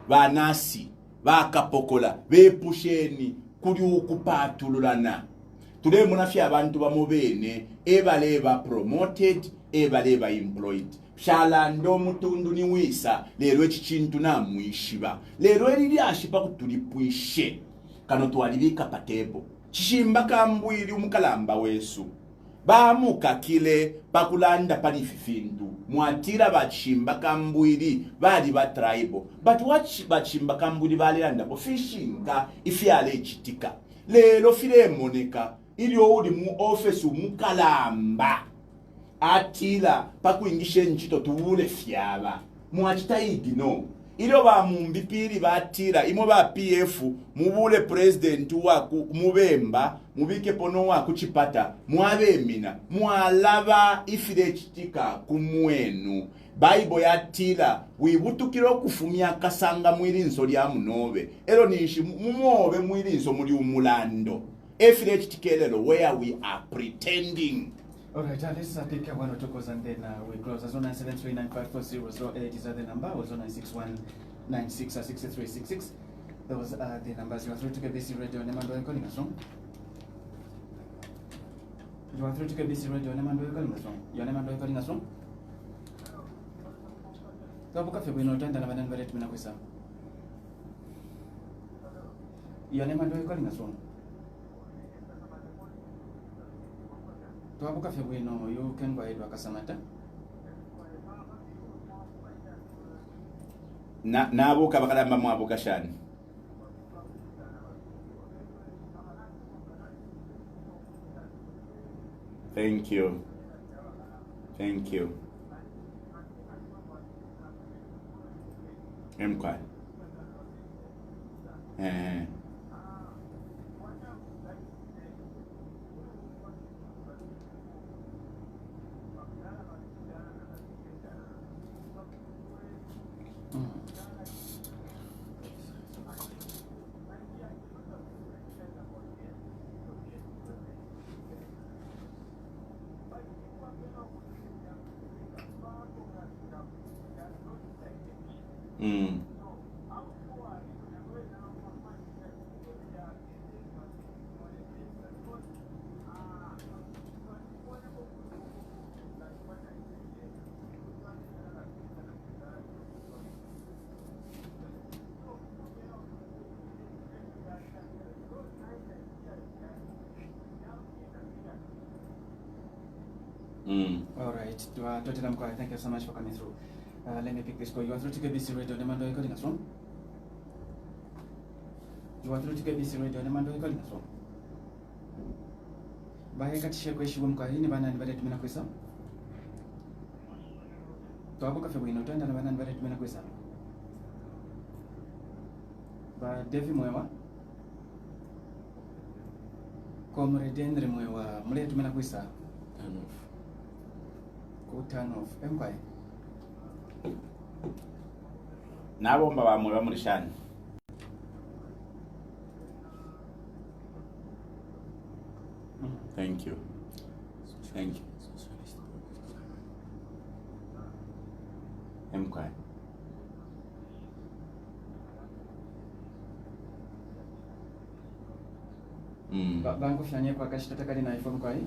ba nasi, ba kapokola, be pusheni kuli ukupatulana. Today munafia abantu bamubene ebale ba promoted, ebale ba employed. Shala ndo mutundu ni wisa lero ekikintu namwishiba lero eriri ashipa kutulipwishe kano twalibika patebo kishimba kambwiri umukalamba wesu bamukakile pakulanda pali fifindu mwatira bachimba kambwiri bali ba tribal but what bachimba kambwiri bali landa po fishinga ifyale ekitika lero file moneka ili uli mu office umukalamba atila pakuingishe nchito tuwule fyaba mwachitaigi no ilo ba mumbipiri batira imo ba PF mubule president waku mubemba mubike pono waku chipata mwabemina mwalaba ifire chitika kumwenu Bible yatila wibutukiro kufumya kasanga mwirinso lya munobe ero nishi mumobe mwirinso muri umulando ifire chitikelero where we are pretending. Alright, let's take one or two calls and then we close. 0973954008 is the number. Also 961966366. Those are the numbers. You are through to KBC Radio. Nemando, calling us from? You are through to KBC Radio. Nemando, calling us from? Your Nemando, calling us from? Tabuka Febino, Tanda Lavanan Veret Minakwisa. Your Nemando, calling us from? Tuabuka Febino, you can buy it Wakasamata. Nabu Kabakalamba Mabukashan. Thank you. Thank you. Mkwa. All right, Tottenham Choir, thank you so much for coming through. Let me pick this call. You are through to KBC Radio. Nemando, are you calling us from? You are through to KBC Radio. Nemando, are you calling us from? Bahe katishe kweshi wumka hini bana nibare tumina kwesa. Tuwabuka Febino, tuenda na bana nibare tumina kwesa. Ba Devi Mwewa. Comrade Henry Mwewa, mule tumina kwesa. Turn off. Empire. Nabo mbaba mwe bamurishana. Thank you. Thank you. Empire. Bango flanye kwa kashitata kali na iPhone kwa hii.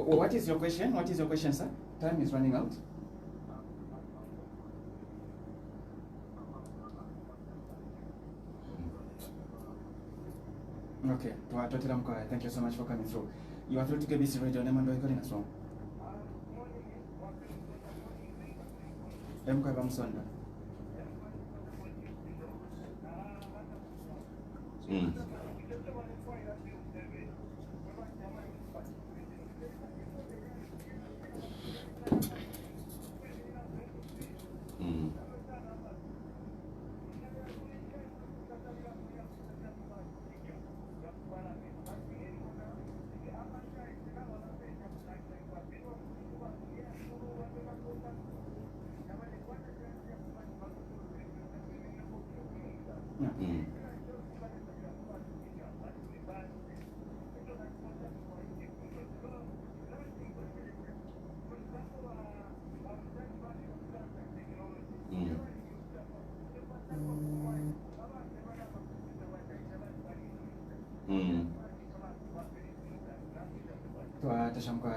What is your question? What is your question, sir? Time is running out. Okay, thank you so much for coming through. You are through to KBC Radio. Name and where calling us from? Mkoa Bamsonda.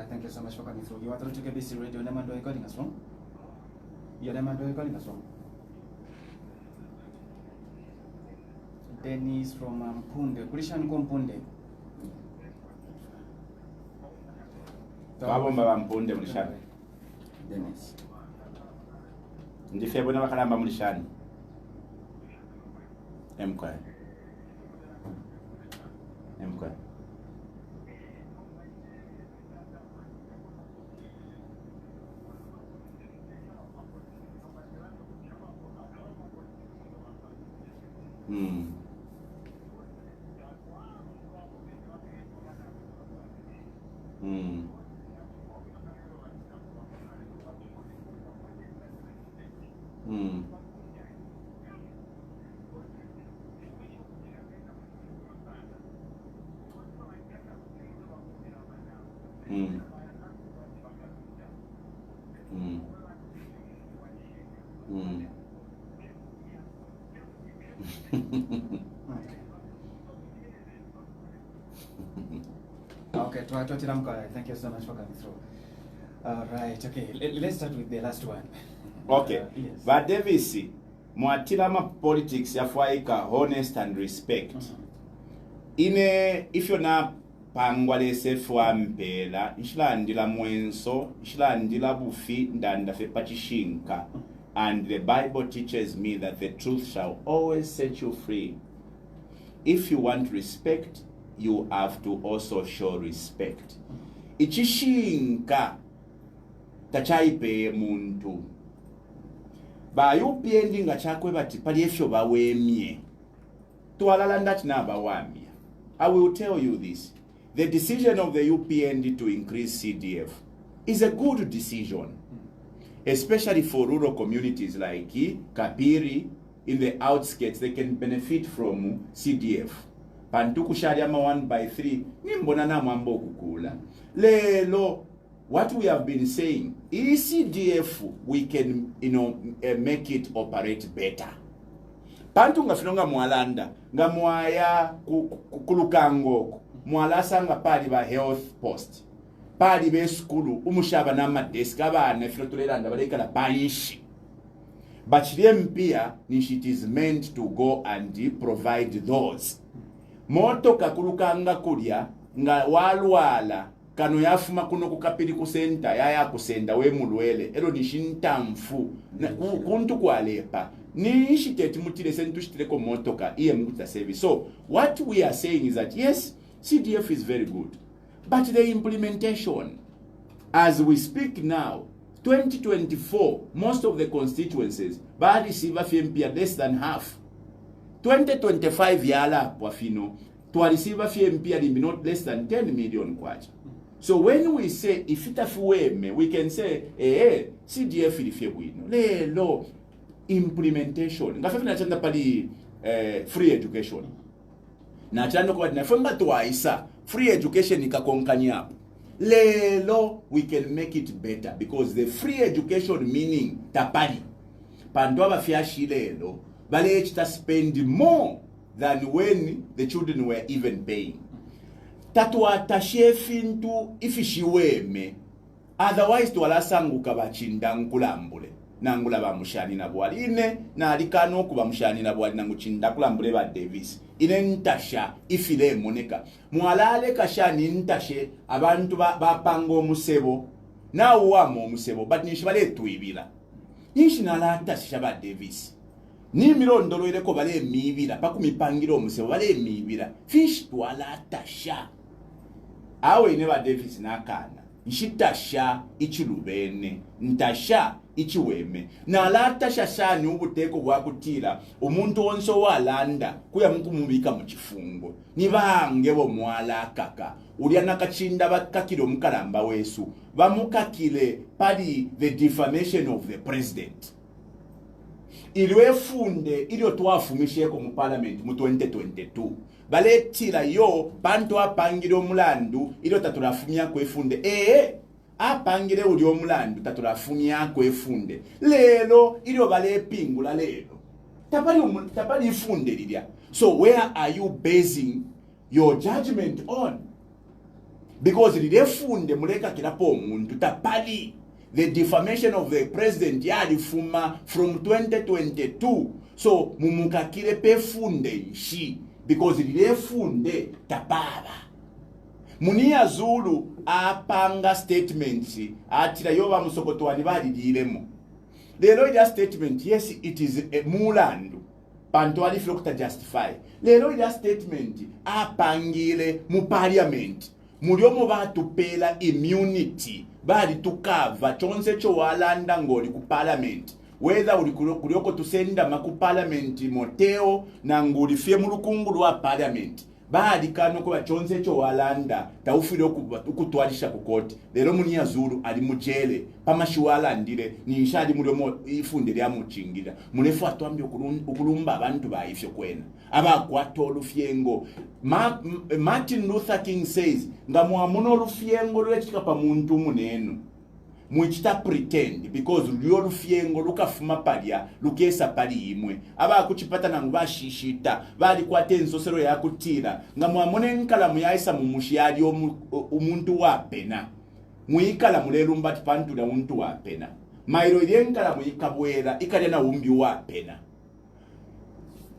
Thank you so much for coming through. You are through to KBC Radio. Name and where calling us from? Your name and where calling us from? Dennis from Mpundu. Kulishan Mpundu. Babomba Mpundu mulishani. Dennis. Ndife bona bakalamba mulishani. Mkoa. Okay, thank you so much for coming through. Right, okay, let's start with the last one. Okay, yes. But Davis, Muatilama politics yafuaika honest and respect. If you're not pangwale sefwa mpela, ishlandila mwenso, ishlandila bufi, ndanda fe pachishinka. And the Bible teaches me that the truth shall always set you free. If you want respect, you have to also show respect. Ichishinka tachaipe muntu. Ba yupi nga chakwe bati pali efyo bawemye. Tuwalala ndati na bawamye. I will tell you this. The decision of the UPND to increase CDF is a good decision. Especially for rural communities like Kapiri, in the outskirts, they can benefit from CDF. Pantuku Shariama 1/3, nimbona na mambo kukula. Lelo, what we have been saying, CDF, we can, make it operate better. Pantu nga finonga mwalanda, nga mwaya kulukango, mwalasa nga pali ba health post. Pali be skulu, umushaba na madeska abana filotulelanda balekala paishi. Bachile mpia it is meant to go and provide those. Moto kakulukanga kulya nga walwala kano yafuma kuno kukapiri kusenta yaya kusenda we mulwele ero nishintamfu kuntu kwalepa nishiteti mutile sentu shitileko motoka iye mkuta service. So what we are saying is that yes, CDF is very good, but the implementation, as we speak now, 2024, most of the constituencies ba receive FMP less than half. 2025 yala wafino to receive FMP not less than 10 million kwacha. So when we say if itafueme, we can say CDF ilifyebuino lelo implementation ngafe nachanda pali free education nachanda kwa nafunga twaisa free education ikakonkanya lelo we can make it better because the free education meaning tapali pandu abafyashi lelo bale chita spend more than when the children were even paying. Tatwa tashefintu ifishiweme, otherwise twalasanguka bachinda nkulambule. nangula ba mushani na bwali ine na alikano kuba mushani na bwali nangu chindakula mbuleba Davis ine ntasha ifile moneka mwalale kashani ntashe abantu bapanga omusebo na uwamo omusebo but nishibale tuibila nishi nalata shaba Davis ni mirondolo ireko bale mibira pakumipangiro omusebo bale mibira fish twalata sha awe ine ba Davis nakana nshitasha ichilubene ntasha ichiweme na lata shashani ubuteko bwakutira omuntu onso walanda kuya mukumubika mu kifungo nibange bo mwala kaka ulya nakachinda bakakiro mukalamba wesu bamukakile pali the defamation of the president ilwefunde ilyo twafumisheko mu parliament mu 2022 baletira yo bantu apangire omulandu ilyo tatulafumya kwefunde apangire uli omulandu tatulafumya kwefunde lelo ilyo balepingula lelo tapali ifunde lilya. So where are you basing your judgment on? Because lilefunde muleka kilapo omuntu tapali the defamation of the president yalifuma from 2022. So mumukakile pefunde nshi because lilefunde tapaba Munia Zulu apanga statements atira yoba musokotwani baliliremo lero ida statement yes it is a mulandu panto ali flokta justify lero ida statement apangile mu parliament muliomo batupela immunity bali tukava chonse cho walanda ngoli ku parliament whether uli kulioko tusenda maku parliament moteo na nguli fie mulukungu lwa parliament bali kano ko bachonze cho walanda taufile okutwalisha ku court lero Munia Zulu ali mujele pamashiwala ndire ninshali muliomo ifunde lya muchingira mulefu atwambye okulumba abantu baifyo kwena abakwata olufyengo. Martin Luther King says ngamwamuno olufyengo lwekika pa muntu muneno muchita pretend because lyo lufyengo lukafuma palya lukesa pali imwe abakuchipata nangu bashishita bali kwate ensosero yakutira ngamwamone nkalamu yaisa mumushiyali omuntu wapena muikala mulelumba tipantula omuntu wapena mairo ilyenkalamu ikabwera ikalya na umbi wapena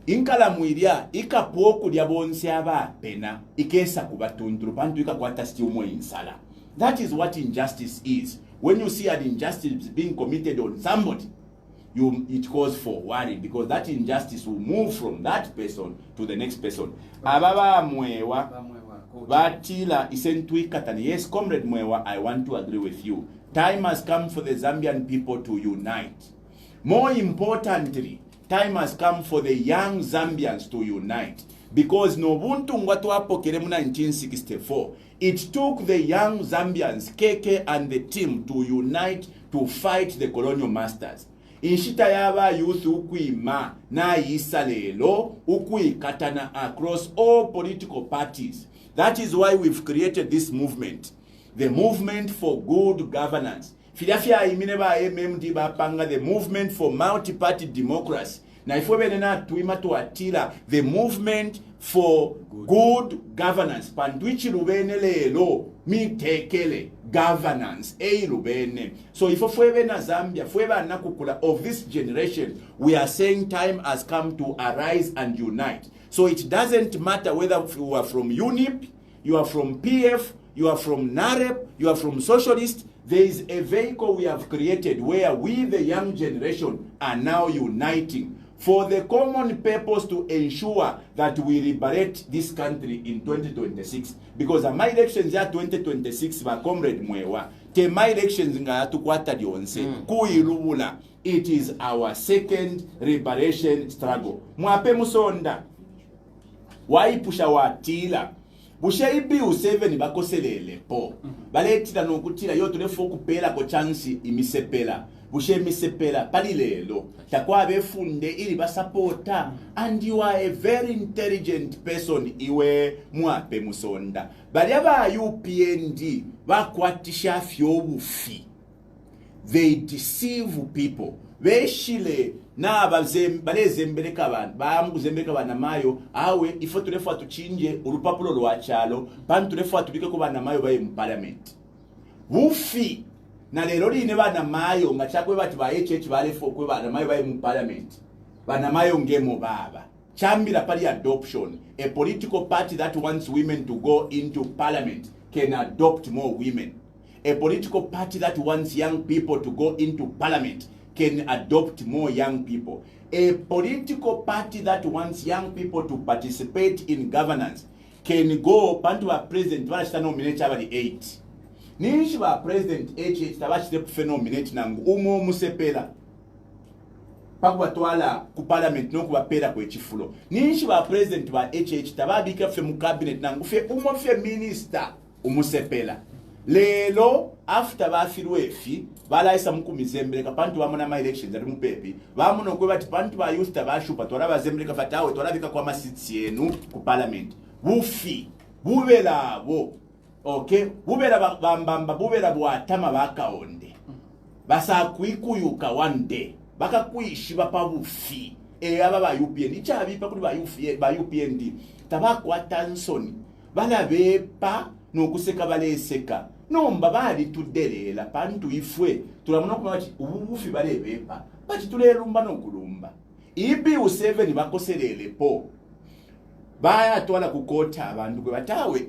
inkalamu ilya ikapoku lya bonse abapena ikesa kubatunduru pantu ikakwata stiumo insala. That is what injustice is. When you see an injustice being committed on somebody, it calls for worry because that injustice will move from that person to the next person. Ababa mwewa batila isentwikatani. Yes, Comrade Mwewa, I want to agree with you. Time has come for the Zambian people to unite. More importantly, time has come for the young Zambians to unite. Because Nobuntu Ngwatu apokele mu 1964, it took the young Zambians, KK and the team, to unite to fight the colonial masters. Inshita yaba youth ukuima na yisalelo ukuikatana across all political parties. That is why we've created this movement, the movement for good governance. Filafia imineba MMD bapanga the movement for multi-party democracy. Na ifwebe nena tuima tuatila the movement for good governance. Panduichi lubene lelo mitekele governance lubene. So if fwebe na Zambia, fwebe anakukula of this generation, we are saying time has come to arise and unite. So it doesn't matter whether you are from UNIP, you are from PF, you are from NAREP, you are from Socialist. There is a vehicle we have created where we, the young generation, are now uniting for the common purpose to ensure that we liberate this country in 2026. Because my elections are 2026, my Comrade Mwewa, my elections nga tukwata dionse, kuirubula. It is our second liberation struggle. Mwape musonda, waipusha watila, bushe ipi U7 bakoselele po. Baletita nukutila yotu lefo kupela ko chansi imisepela. Bushe misepela palilelo takwa befunde ili basapota and you are a very intelligent person iwe mwape musonda bali aba UPND bakwatisha fyobufi they deceive people beshile na balezembeleka abantu bamuzembeleka bana mayo awe ifo tulefa tuchinje urupapulo rwachalo bantu tulefa tubike ko bana mayo baye mu parliament bufi na lero line bana mayo nga chakwe bati ba HH balefo kwe bana mayo bayi mu parliament bana mayo ngemo baba chambira pali adoption. A political party that wants women to go into parliament can adopt more women. A political party that wants young people to go into parliament can adopt more young people. A political party that wants young people to participate in governance can go pantu a president wanashita nominate abali 8. Ninshi ba president HH tabashite kufe nominate nangu umo musepela pakubatwala ku parliament nokubapera kwekifulo. Ninshi ba president ba HH tababika fe mu cabinet nangu fe umo fe minister umusepela. Lelo after bafirwefi balaisa mukumizembeleka pantu bamona ma elections ali mupepi bamuno kwe bati pantu ba youth tabashupa twala bazembeleka fatawe twala bika kwa masits yenu ku parliament bufi bubela bo okay bubela bambamba bubela bwatama bakaonde basa kwikuyuka one day bakakwishiba pa bufi aba ba UPN chabipa kuli ba UPN tabakwa tansoni balabepa nokuseka baleseka nomba bali tudelela pantu ifwe tulamuna kuma bati ubufi balebepa bati tulelumba nokulumba ibi u7 bakoselele po baya twala kukota abantu kwe batawe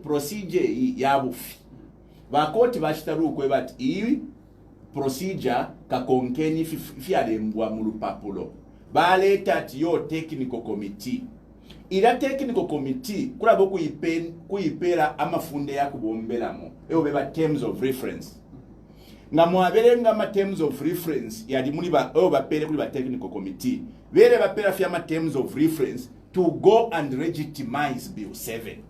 procedure yabufi bakoti bashitaru kwe bati procedure kakonkeni fyalembwa mu lupapulo baleta ati yo technical committee. Ila technical committee kulabo kuyipera amafunde yakubombelamo ebo beba terms of reference nga mwabelenga ma terms of reference yali muli ba ebo bapere kuli ba technical committee bere bapera fya ma terms of reference to go and legitimize bill 7.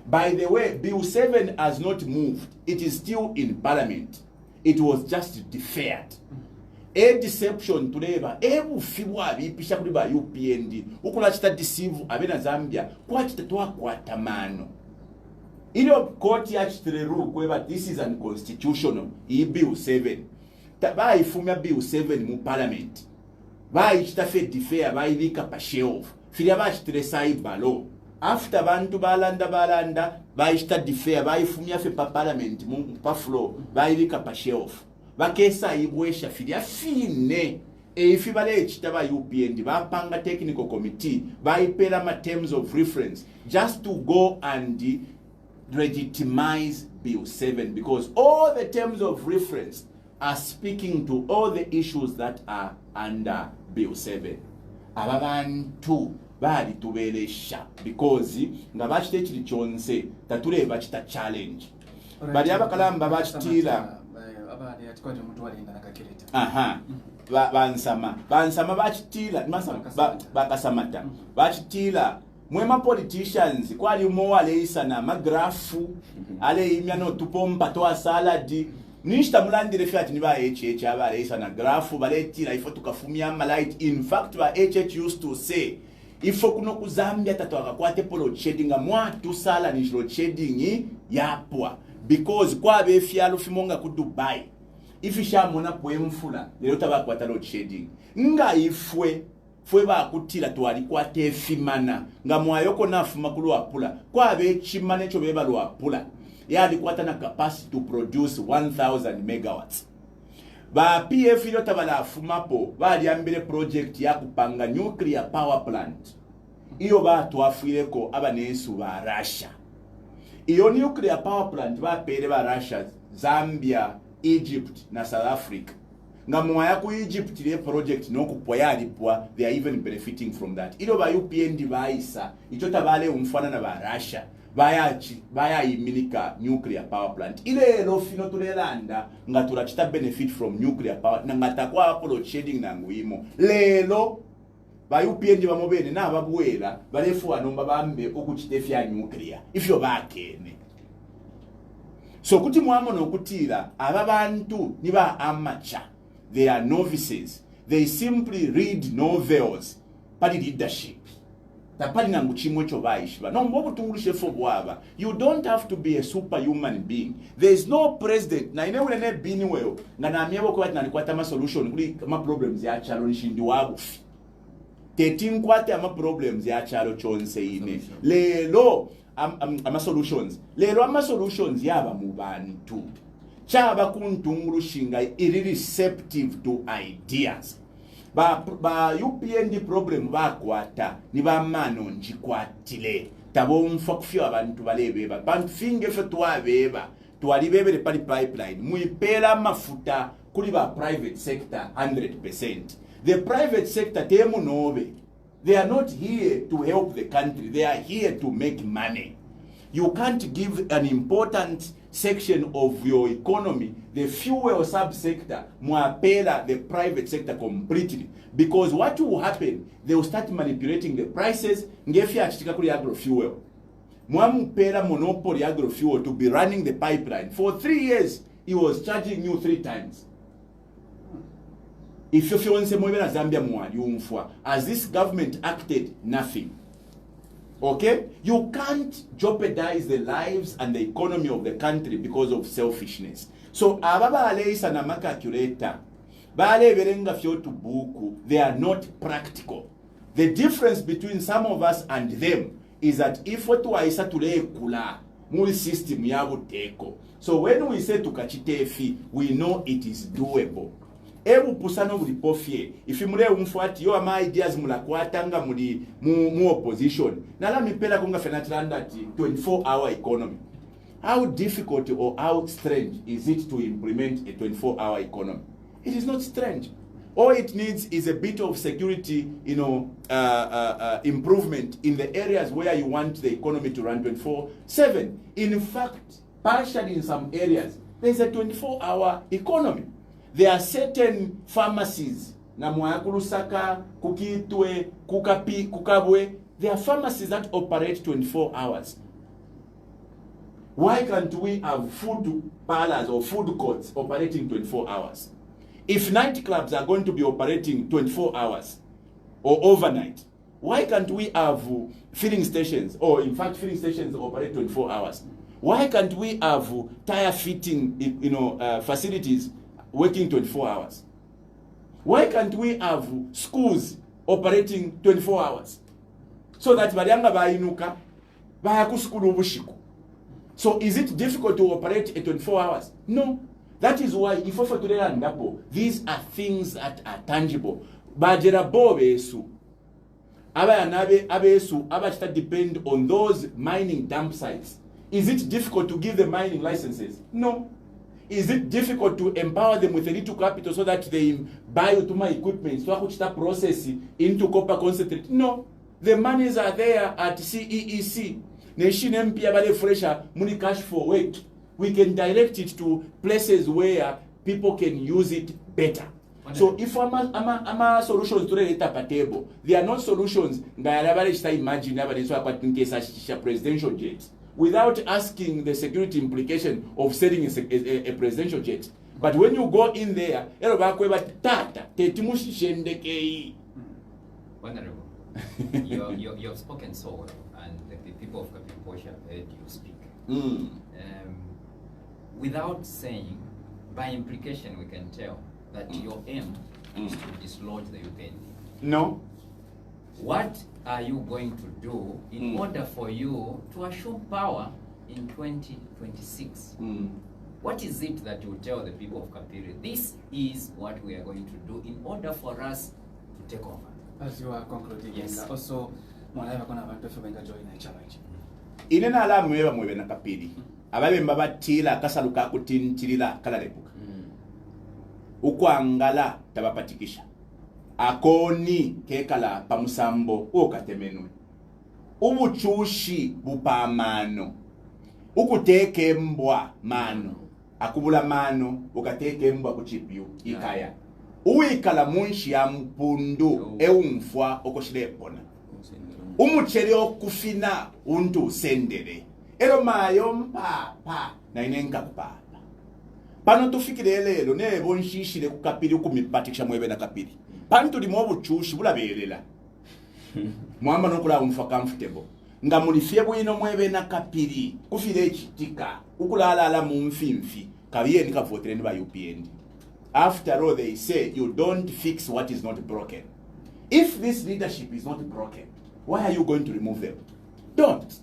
By the way, bill 7 has not moved. It is still in parliament. It was just deferred. A deception tuleba ebufibwa bipisha kuli ba UPND ukula chita deceive abena Zambia kwa chita twakwata mano ilo koti ya chitreru kweba this is unconstitutional bill 7 tabai fumya bill 7 mu parliament bai chita fe defer bai lika pa shelf filia ba chitresa ibalo after bantu balanda bai chita defer bai fumya fe pa parliament mu pa floor bai lika pa shelf bakesa ibwesha filia fine ifibale chitaba UPND bapanga technical committee baipera ma terms of reference just to go and legitimize bill 7 because all the terms of reference are speaking to all the issues that are under bill 7. Ababantu bali tubelesha because nga bachite chili chonse tatuleba chita challenge bali abakalamba bachitira abali atikoje mtu walinda nakakireta bansama bachitila bakasamata bachitila mwema politicians kwali umowaleisa na magrafu ale imya no tupompa toa saladi nishita mulandire fiat ni ba HH abaleisa na grafu baletila ifo tukafumia light. In fact ba HH used to say ifo kuno kuzambia tatu akakwate polo shading mwa tusala ni shlo shading yapwa because kwa be fialo fimonga ku Dubai ifisha mona poemfula lero tabakwata load shedding nga ifwe ba kutira twali kwate fimana nga mwayoko nafuma kulwa pula kwa be chimane cho beba lwa pula yali kwata na capacity to produce 1000 megawatts ba PF ilo tabala afumapo bali ambele project ya kupanga nuclear power plant iyo ba twafireko abanensu ba Russia. Iyo nuclear power plant ba pere ba Russia, Zambia, Egypt na South Africa. Nga mwaya ku Egypt ile project no kupoya lipwa, they are even benefiting from that. Ilo ba UPND baisa ichota bale umfana na ba Russia baya imilika nuclear power plant ile lo fino tulelanda nga tulachita benefit from nuclear power na ngatakwa apolo shading na nguimo lelo ba UPND bamobene na babuwela balefu anomba bambe okuchitefya nuclear ifyo bakene. So kuti mwamono okutira ababantu niba amateur, they are novices, they simply read novels pali leadership tapali nangu chimwe cho baishiba no mbobu tungulishe fo bwaba. You don't have to be a superhuman being. There is no president na inewe ne Binwell nga na miebo kwa nalikwata ma solution kuli ma problems ya chalo nishindi wabu tetin kwate ama problems ya chalo chonse ine lelo ama solutions lelo ama solutions yaba mubantu kyaba kuntungurushinga iri receptive to ideas ba UPND problem bakwata ni bamano njikwatile tabomfa kufya abantu balebeba bantu finge fe twabeba twalibebere pali pipeline muipela mafuta kuli ba private sector 100%. The private sector temu nobe, they are not here to help the country, they are here to make money. You can't give an important section of your economy, the fuel subsector, muapela the private sector completely. Because what will happen, they will start manipulating the prices, ngefya achitika kuli agro fuel. Muamupela monopoly agro fuel to be running the pipeline. For 3 years, he was charging you 3 times. If you feel Zambia more, as this government acted, nothing. Okay? You can't jeopardize the lives and the economy of the country because of selfishness. So, ababa aleisa na makaculator, bale verenga fyo to buku, they are not practical. The difference between some of us and them is that if what we say to kula, muli system yabu teko. So when we say to kachitefi, we know it is doable. Ebu pusano muli pofie. If you mule umfuati, yo ama ideas mula kuatanga muli mu opposition. Nala mipela kunga fenatlanda 24-hour economy. How difficult or how strange is it to implement a 24-hour economy? It is not strange. All it needs is a bit of security, improvement in the areas where you want the economy to run 24/7. In fact, partially in some areas, there's a 24-hour economy. There are certain pharmacies, Namuakurusaka, Kukitwe, Kukapi, Kukabwe, there are pharmacies that operate 24 hours. Why can't we have food parlors or food courts operating 24 hours? If nightclubs are going to be operating 24 hours or overnight, why can't we have filling stations, or in fact filling stations operate 24 hours? Why can't we have tire fitting facilities working 24 hours? Why can't we have schools operating 24 hours? So that Barianga Bainuka, Bayakuskuru Bushiku. So is it difficult to operate at 24 hours? No. That is why, if for today and Dapo, these are things that are tangible. Bajera Bobesu, Abesu, Abachta depend on those mining dump sites. Is it difficult to give the mining licenses? No. Is it difficult to empower them with a little capital so that they buy Utuma equipment, so that process into copper concentrate? No. The monies are there at CEEC. Nation MP abale fresher, money cash for work. We can direct it to places where people can use it better. So if ama solutions to the table, they are not solutions that imagine a presidential jet without asking the security implication of setting a presidential jet. But when you go in there, Honorable, you have spoken so well, and the people of Kapiposha have heard you speak. Without saying, by implication, we can tell that your aim is to dislodge the UPND. No. What are you going to do in order for you to assume power in 2026? What is it that you tell the people of Kapiri? This is what we are going to do in order for us to take over. As you are concluding, yes. Also, Mwalaiva kona abantu febenga join na chama ichi. Inena ala mwebe na Kapiri. Ababe mbabatila kasaluka kutintilila kala lepuka. Ukwangala tabapatikisha. Akoni kekala pamusambo okatemenwe. Ubuchushi bupamano. Ukuteke mbwa mano. Akubula mano ukateke mbwa kuchipyu ikaya. Uikala munshi ya Mpundu eumfwa okoshilepona. Umuchele okufina untu sendere. Ero mayo mpapa na inenga kupapa. Pano tufikire lelo nebo nshishire ku Kapiri ukumipatikisha mwebe na Kapiri. Pano tuli mwobu chushi bulabelela. Mwamba nokula umfa comfortable. Nga mulifye bwino mwebe na Kapiri kufire echitika ukulala ala mumfimfi kabiye nika votere ni ba UPND. After all, they say you don't fix what is not broken. If this leadership is not broken, why are you going to remove them? Don't.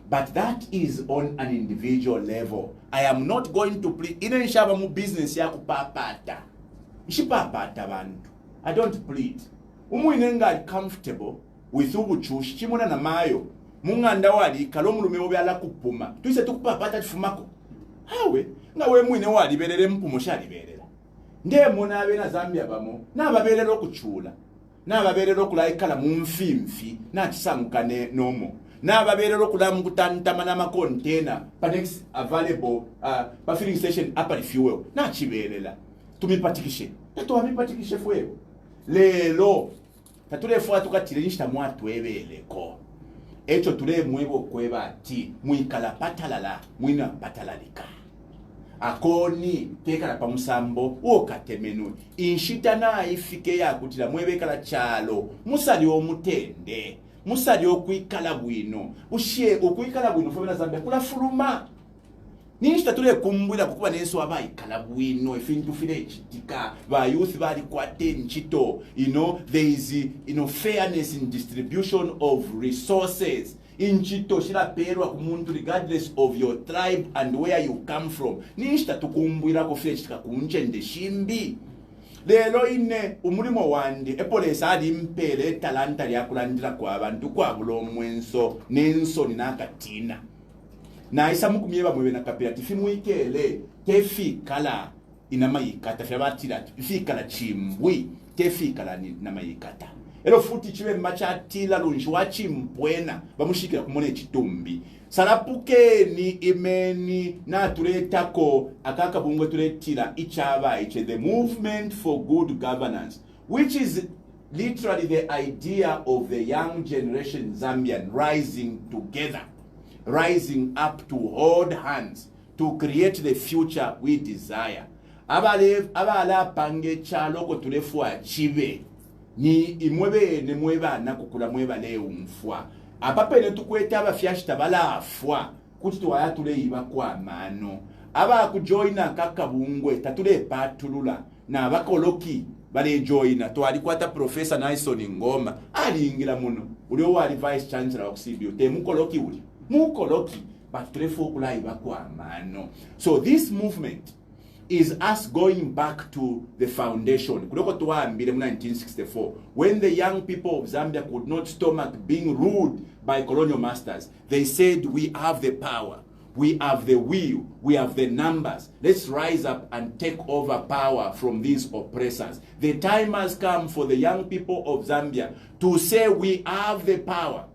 But that is on an individual level. I am not going to plead. Ine nshaba mu business ya kupapata. Nshipapata bantu. I don't plead. Umwine nga comfortable with ubuchushi. Chimuna na mayo. Munganda wali kalomulume obi ala kupuma. Tuise tukupapata tifumako. Hawe. Nga we mwine wali belele mpumo shali belela. Nde muna abe na Zambia bamo. Na babelele okuchula. Na babelele okulaikala mumfimfi. Na chisamukane nomo. Na babelele okulamu kutantama na makontena. Pa next available pa filling station apa fuel. Na chibelela. Tumipatikishe. Tato amipatikishe fuel. Lelo. Tatule fwa tukatile nishita mwatu ebeleko. Echo tule mwebo kweba ati. Mwikala patalala. Mwina patalalika. Akoni tekala pa musambo okatemenu inshita na ifike ya kutila mwebekala chalo musali omutende musali okwikala bwino ushe okwikala bwino fobena Zambia kula fuluma ninshita tule kumbwira kukuba nenso abayikala bwino efintu village tika ba youth bali kwate nchito there is fairness in distribution of resources inchito shiraperwa kumuntu regardless of your tribe and where you come from nishita tukumbwira ko village tika kunchende shimbi lelo ine umulimo wandi epolesa ali mpele talanta lyakulandira kwa abantu kwa bulomwenso nenso ninakatina na isa mukumyeba mwewe na kapirati mwikele tefikala inamayikata fyabatira fikala chimbwi tefikala na mayikata ero futi chiwe machatila lunji wachimpwena bamushikira kumone chitumbi sarapukeni imeni na tuletako akaka bungwe tuletira ichaba iche the movement for good governance, which is literally the idea of the young generation Zambian rising together, rising up to hold hands to create the future we desire. Abala pange chaloko tulefua chive ni imwebe ne mweba na kukula mweba le umfwa apapene tukweta abafyashita balafwa kuti tuwaya tule iba kwa mano aba kujoina kakabungwe tatule patulula na abakoloki bale joina to alikwata Professor Naison Ngoma alingira muno ulio wali vice chancellor of CBO te mukoloki uli mukoloki batulefo kula iba kwa mano. So this movement is us going back to the foundation. Kuloko tuwaambile mu 1964 when the young people of Zambia could not stomach being ruled by colonial masters. They said we have the power, we have the will, we have the numbers. Let's rise up and take over power from these oppressors. The time has come for the young people of Zambia to say we have the power,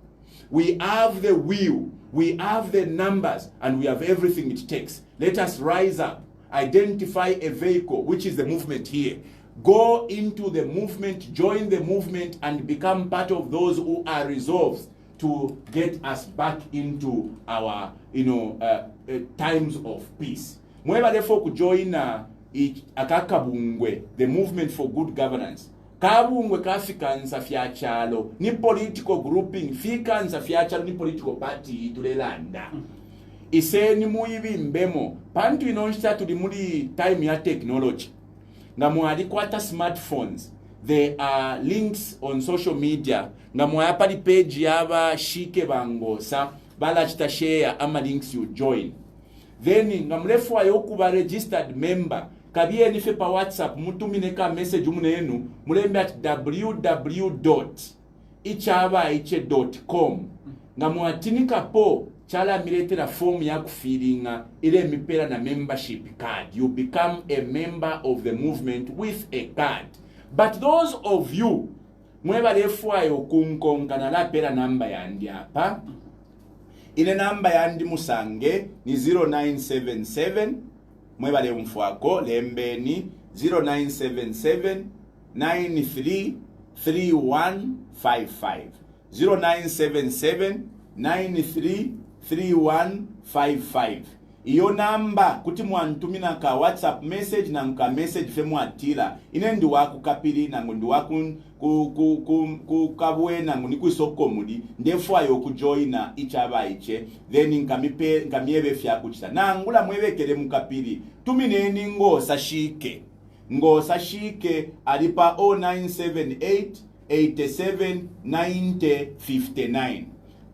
we have the will, we have the numbers, and we have everything it takes. Let us rise up, identify a vehicle, which is the movement here. Go into the movement, join the movement, and become part of those who are resolved to get us back into our, times of peace. Mweba therefore kujoin akakabungwe, the movement for good governance. Kabungwe kafikansa fyachalo, ni political grouping, fikansa fyachalo ni political party tulelanda. Iseni muibi mbemo pantu inonshita tuli muri time ya technology nga mwali kwata smartphones. There are links on social media nga mwaya pali page yaba shike bangosa bala chita share ama links you join. Then nga mrefu wa yoku ba registered member kabiye nife pa WhatsApp mutumineka message umunenu mulembe at www.ichabaiche.com nga mwatinika po chala miletera form ya kufilinga ile mipera na membership card. You become a member of the movement with a card. But those of you mweba lefwa yokunkonga na la pera namba yandi hapa. Ile namba yandi musange ni 0977 mweba le mfwako lembeni 0977 93 3155 0977 93 3155. Iyo namba kuti mwantumina ka WhatsApp message na mka message fe mwatila inendi waku kapili na ngundi waku kukabwe na ngundi kuisoko mudi ndefu ayo kujoina ichaba iche then nkamiebe fya kuchita na ngula mwebekele mkapili tumineni ngosa shike alipa 0978 87 90 59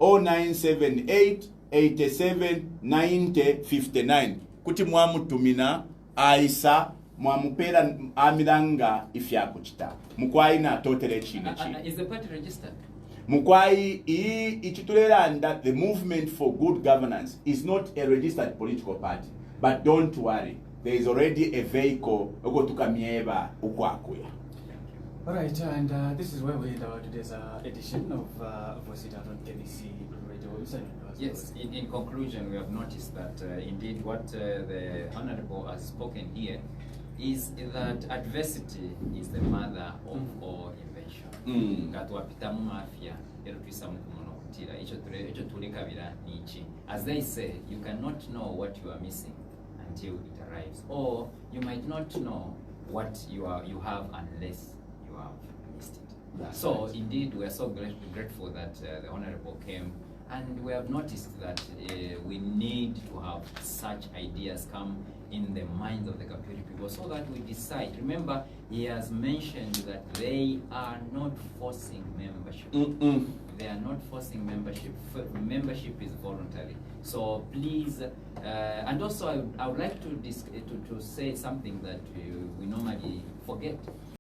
0978 87 90 59 kuti mwamutumina aisa mwamupera amiranga ifyakuchita mukwai na totele chine Is the party registered? mukwai ichitulelanda the movement for good governance is not a registered political party, but don't worry, there is already a vehicle ogotukamieba ukwakuya. Alright, and this is where we end our today's edition of Voice It Out on KBC Radio. Yes, in conclusion, we have noticed that indeed what the Honorable has spoken here is that adversity is the mother of all invention. Katwapitamu mafia erutwisamu kumono kutira icho tulekabira nichi. As they say, you cannot know what you are missing until it arrives, or you might not know what you have unless you have missed it. That's so right. Indeed, we are so grateful that the Honorable came, and we have noticed that we need to have such ideas come in the minds of the Kapuri people so that we decide. Remember, he has mentioned that they are not forcing membership. They are not forcing membership. Membership is voluntary. So please, and also I would like to say something that we normally forget.